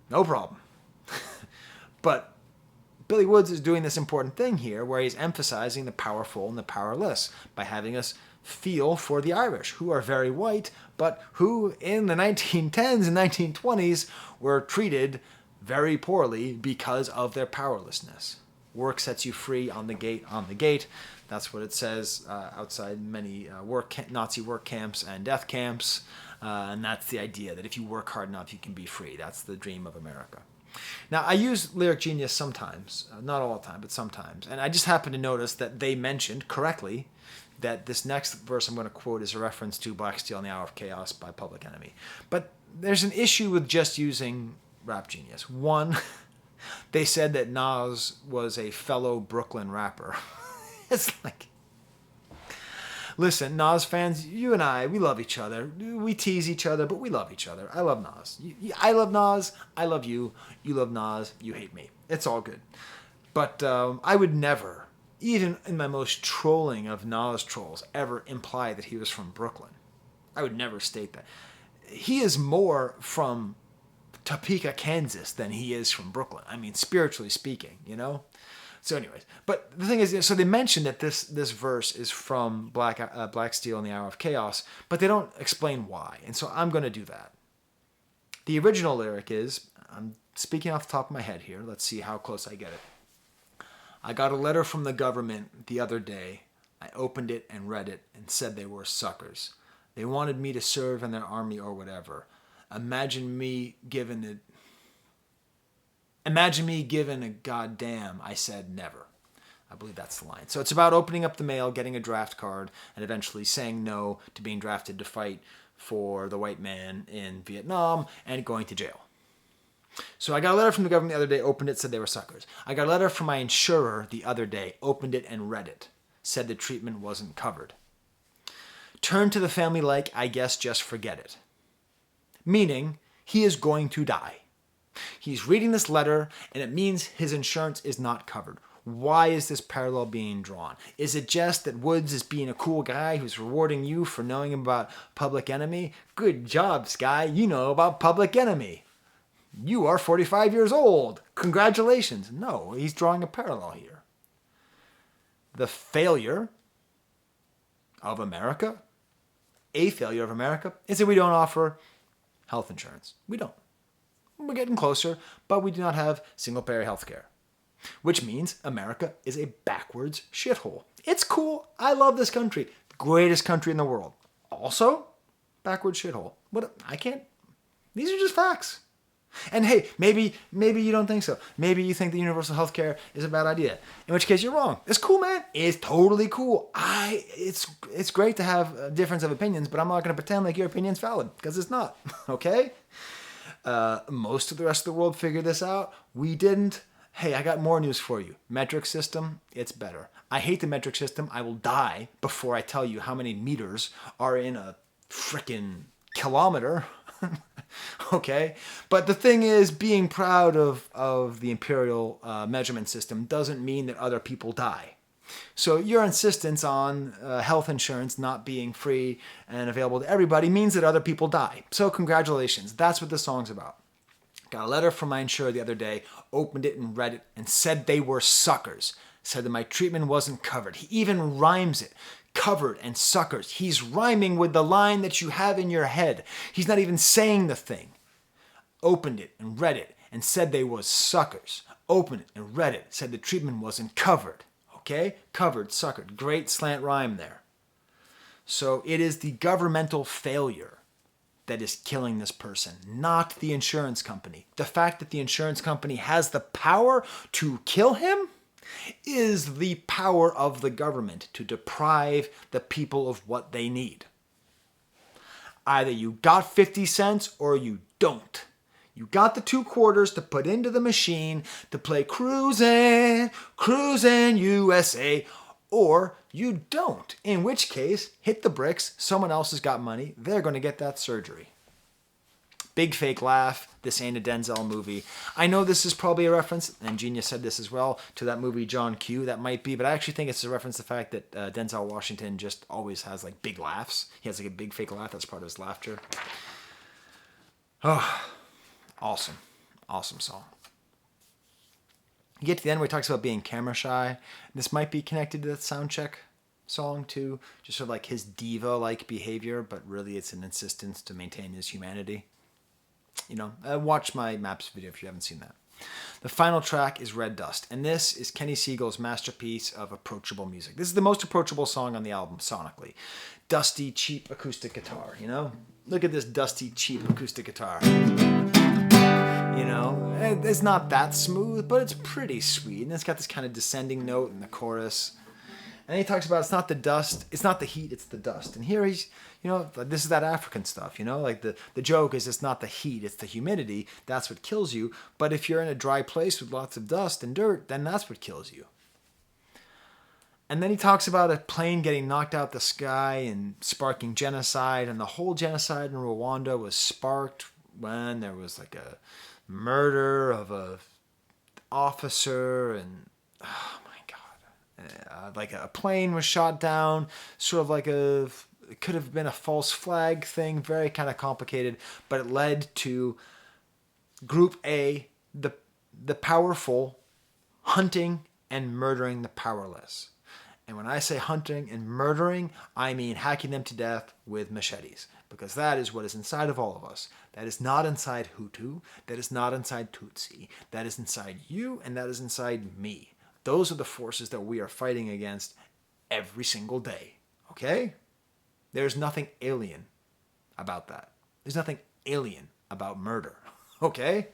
No problem. But Billy Woods is doing this important thing here where he's emphasizing the powerful and the powerless by having us feel for the Irish, who are very white, but who in the 1910s and 1920s were treated very poorly because of their powerlessness. Work sets you free, on the gate. That's what it says outside many Nazi work camps and death camps. And that's the idea, that if you work hard enough, you can be free. That's the dream of America. Now, I use Lyric Genius sometimes, not all the time, but sometimes. And I just happen to notice that they mentioned correctly that this next verse I'm going to quote is a reference to Black Steel and the Hour of Chaos by Public Enemy. But there's an issue with just using Rap Genius. One, they said that Nas was a fellow Brooklyn rapper. It's like, listen, Nas fans, you and I, we love each other. We tease each other, but we love each other. I love Nas. I love Nas. I love you. You love Nas. You hate me. It's all good. But I would never, even in my most trolling of Nas trolls, ever imply that he was from Brooklyn. I would never state that. He is more from Topeka, Kansas than he is from Brooklyn. I mean, spiritually speaking, you know? So anyways, but the thing is, so they mentioned that this verse is from Black Steel and the Hour of Chaos, but they don't explain why. And so I'm going to do that. The original lyric is, I'm speaking off the top of my head here. Let's see how close I get it. I got a letter from the government the other day. I opened it and read it and said they were suckers. They wanted me to serve in their army or whatever. Imagine me given a goddamn. I said never. I believe that's the line. So it's about opening up the mail, getting a draft card, and eventually saying no to being drafted to fight for the white man in Vietnam and going to jail. So I got a letter from the government the other day, opened it, said they were suckers. I got a letter from my insurer the other day, opened it and read it, said the treatment wasn't covered. Turned to the family like, I guess just forget it. Meaning, he is going to die. He's reading this letter, and it means his insurance is not covered. Why is this parallel being drawn? Is it just that Woods is being a cool guy who's rewarding you for knowing about Public Enemy? Good job, Skye. You know about Public Enemy. You are 45 years old. Congratulations. No, he's drawing a parallel here. The failure of America, a failure of America, is that we don't offer health insurance. We don't. We're getting closer, but we do not have single-payer health care, which means America is a backwards shithole. It's cool. I love this country. The greatest country in the world. Also, backwards shithole. What? I can't. These are just facts. And hey, maybe you don't think so. Maybe you think that universal health care is a bad idea. In which case, you're wrong. It's cool, man. It's totally cool. It's great to have a difference of opinions, but I'm not going to pretend like your opinion's valid, because it's not. Okay? Most of the rest of the world figured this out. We didn't. Hey, I got more news for you. Metric system, it's better. I hate the metric system. I will die before I tell you how many meters are in a frickin' kilometer. Okay? But the thing is, being proud of the imperial measurement system doesn't mean that other people die. So your insistence on health insurance not being free and available to everybody means that other people die. So congratulations. That's what the song's about. Got a letter from my insurer the other day, opened it and read it, and said they were suckers. Said that my treatment wasn't covered. He even rhymes it. Covered and suckers. He's rhyming with the line that you have in your head. He's not even saying the thing. Opened it and read it and said they was suckers. Opened it and read it. Said the treatment wasn't covered. Okay? Covered, suckered. Great slant rhyme there. So it is the governmental failure that is killing this person, not the insurance company. The fact that the insurance company has the power to kill him is the power of the government to deprive the people of what they need. Either you got 50 cents or you don't. You got the 2 quarters to put into the machine to play Cruisin', Cruisin' USA, or you don't. In which case, hit the bricks, someone else has got money, they're going to get that surgery. Big fake laugh, this ain't a Denzel movie. I know this is probably a reference, and Genius said this as well, to that movie John Q. That might be, but I actually think it's a reference to the fact that Denzel Washington just always has like big laughs. He has like a big fake laugh, that's part of his laughter. Oh, awesome. Awesome song. You get to the end where he talks about being camera shy. This might be connected to that Soundcheck song too, just sort of like his diva-like behavior, but really it's an insistence to maintain his humanity. You know, watch my Maps video if you haven't seen that. The final track is Red Dust, and this is Kenny Segal's masterpiece of approachable music. This is the most approachable song on the album, sonically. Dusty, cheap acoustic guitar, you know? Look at this dusty, cheap acoustic guitar. You know, it's not that smooth, but it's pretty sweet. And it's got this kind of descending note in the chorus. And he talks about it's not the dust, it's not the heat, it's the dust. And here he's, you know, this is that African stuff, you know, like the joke is it's not the heat, it's the humidity. That's what kills you. But if you're in a dry place with lots of dust and dirt, then that's what kills you. And then he talks about a plane getting knocked out the sky and sparking genocide. And the whole genocide in Rwanda was sparked when there was like a murder of a officer, and oh my god, like a plane was shot down, sort of like it could have been a false flag thing, very kind of complicated, but it led to Group A, the powerful, hunting and murdering the powerless. And when I say hunting and murdering, I mean hacking them to death with machetes. Because that is what is inside of all of us. That is not inside Hutu. That is not inside Tutsi. That is inside you, and that is inside me. Those are the forces that we are fighting against every single day. Okay? There's nothing alien about that. There's nothing alien about murder. Okay?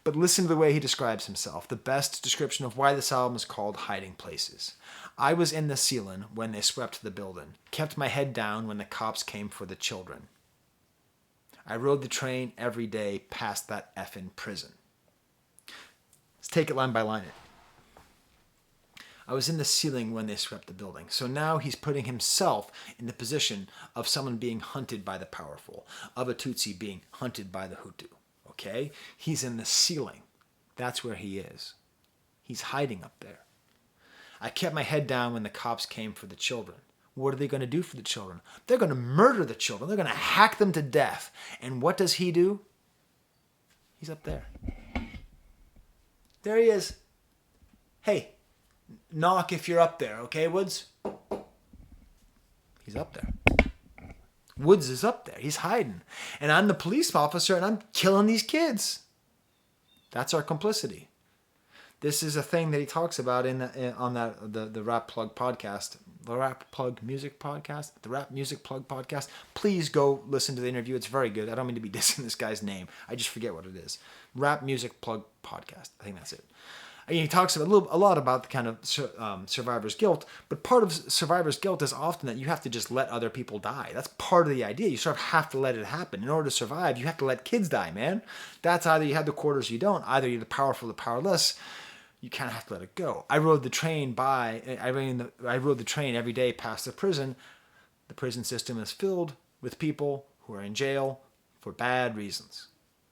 But listen to the way he describes himself. The best description of why this album is called Hiding Places. I was in the ceiling when they swept the building. Kept my head down when the cops came for the children. I rode the train every day past that effing prison. Let's take it line by line. I was in the ceiling when they swept the building. So now he's putting himself in the position of someone being hunted by the powerful, of a Tutsi being hunted by the Hutu. Okay? He's in the ceiling. That's where he is. He's hiding up there. I kept my head down when the cops came for the children. What are they going to do for the children? They're going to murder the children. They're going to hack them to death. And what does he do? He's up there. There he is. Hey, knock if you're up there, okay, Woods? He's up there. Woods is up there. He's hiding. And I'm the police officer and I'm killing these kids. That's our complicity. This is a thing that he talks about on the Rap Plug podcast, the Rap Plug Music podcast, the Rap Music Plug podcast. Please go listen to the interview. It's very good. I don't mean to be dissing this guy's name. I just forget what it is. Rap Music Plug podcast. I think that's it. He talks a lot about the kind of survivor's guilt, but part of survivor's guilt is often that you have to just let other people die. That's part of the idea. You sort of have to let it happen. In order to survive, you have to let kids die, man. That's either you have the quarters or you don't. Either you're the powerful or the powerless. You kind of have to let it go. I rode the train every day past the prison. The prison system is filled with people who are in jail for bad reasons,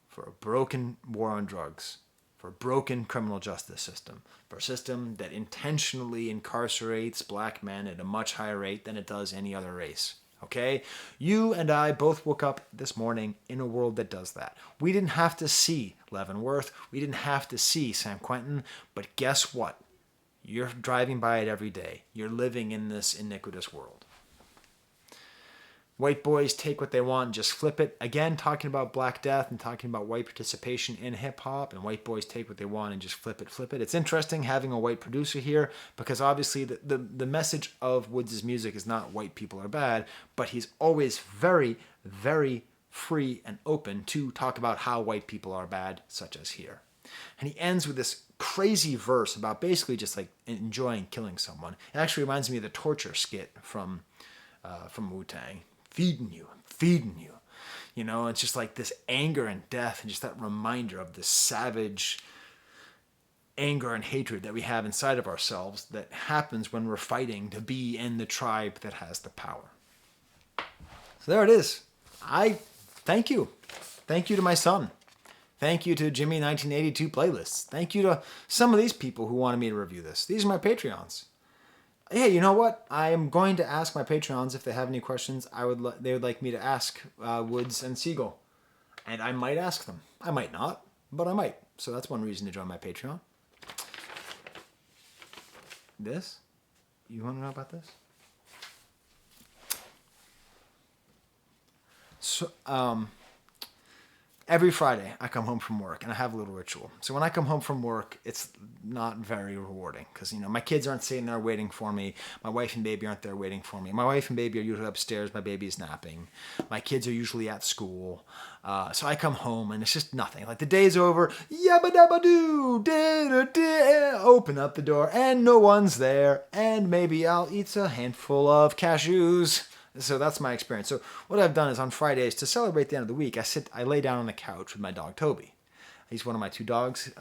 for a broken war on drugs, for a broken criminal justice system, for a system that intentionally incarcerates black men at a much higher rate than it does any other race. Okay? You and I both woke up this morning in a world that does that. We didn't have to see Leavenworth. We didn't have to see San Quentin. But guess what? You're driving by it every day. You're living in this iniquitous world. White boys take what they want and just flip it. Again, talking about Black Death and talking about white participation in hip-hop. And white boys take what they want and just flip it. It's interesting having a white producer here because obviously the message of Woods' music is not white people are bad, but he's always very, very free and open to talk about how white people are bad, such as here. And he ends with this crazy verse about basically just like enjoying killing someone. It actually reminds me of the torture skit from Wu-Tang. Feeding you, feeding you. You know, it's just like this anger and death and just that reminder of this savage anger and hatred that we have inside of ourselves that happens when we're fighting to be in the tribe that has the power. So there it is. I thank you. Thank you to my son. Thank you to Jimmy 1982 Playlists. Thank you to some of these people who wanted me to review this. These are my Patreons. Hey, you know what? I am going to ask my Patreons if they have any questions they would like me to ask Woods and Segal. And I might ask them. I might not, but I might. So that's one reason to join my Patreon. This? You want to know about this? So, every Friday I come home from work and I have a little ritual. So when I come home from work, it's not very rewarding because, you know, my kids aren't sitting there waiting for me. My wife and baby aren't there waiting for me. My wife and baby are usually upstairs. My baby is napping. My kids are usually at school. So I come home and it's just nothing. Like the day's over. Yabba dabba doo. Open up the door and no one's there. And maybe I'll eat a handful of cashews. So that's my experience. So what I've done is on Fridays, to celebrate the end of the week, I lay down on the couch with my dog, Toby. He's one of my two dogs.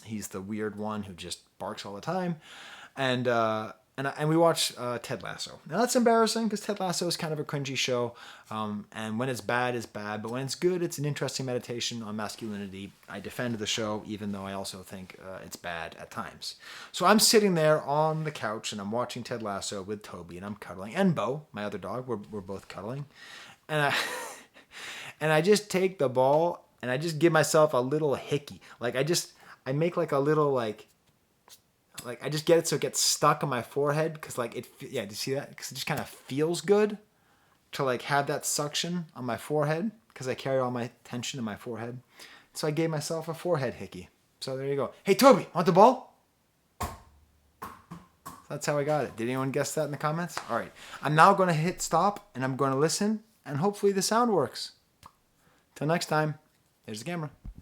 He's the weird one who just barks all the time. And we watch Ted Lasso. Now that's embarrassing because Ted Lasso is kind of a cringy show. And when it's bad, it's bad. But when it's good, it's an interesting meditation on masculinity. I defend the show, even though I also think it's bad at times. So I'm sitting there on the couch and I'm watching Ted Lasso with Toby and I'm cuddling. And Bo, my other dog, we're both cuddling. And I just take the ball and I just give myself a little hickey. Like I make like a little like I just get it so it gets stuck on my forehead because like do you see that? Because it just kind of feels good to like have that suction on my forehead because I carry all my tension in my forehead. So I gave myself a forehead hickey. So there you go. Hey Toby, want the ball? That's how I got it. Did anyone guess that in the comments? All right. I'm now going to hit stop and I'm going to listen and hopefully the sound works. Till next time, there's the camera.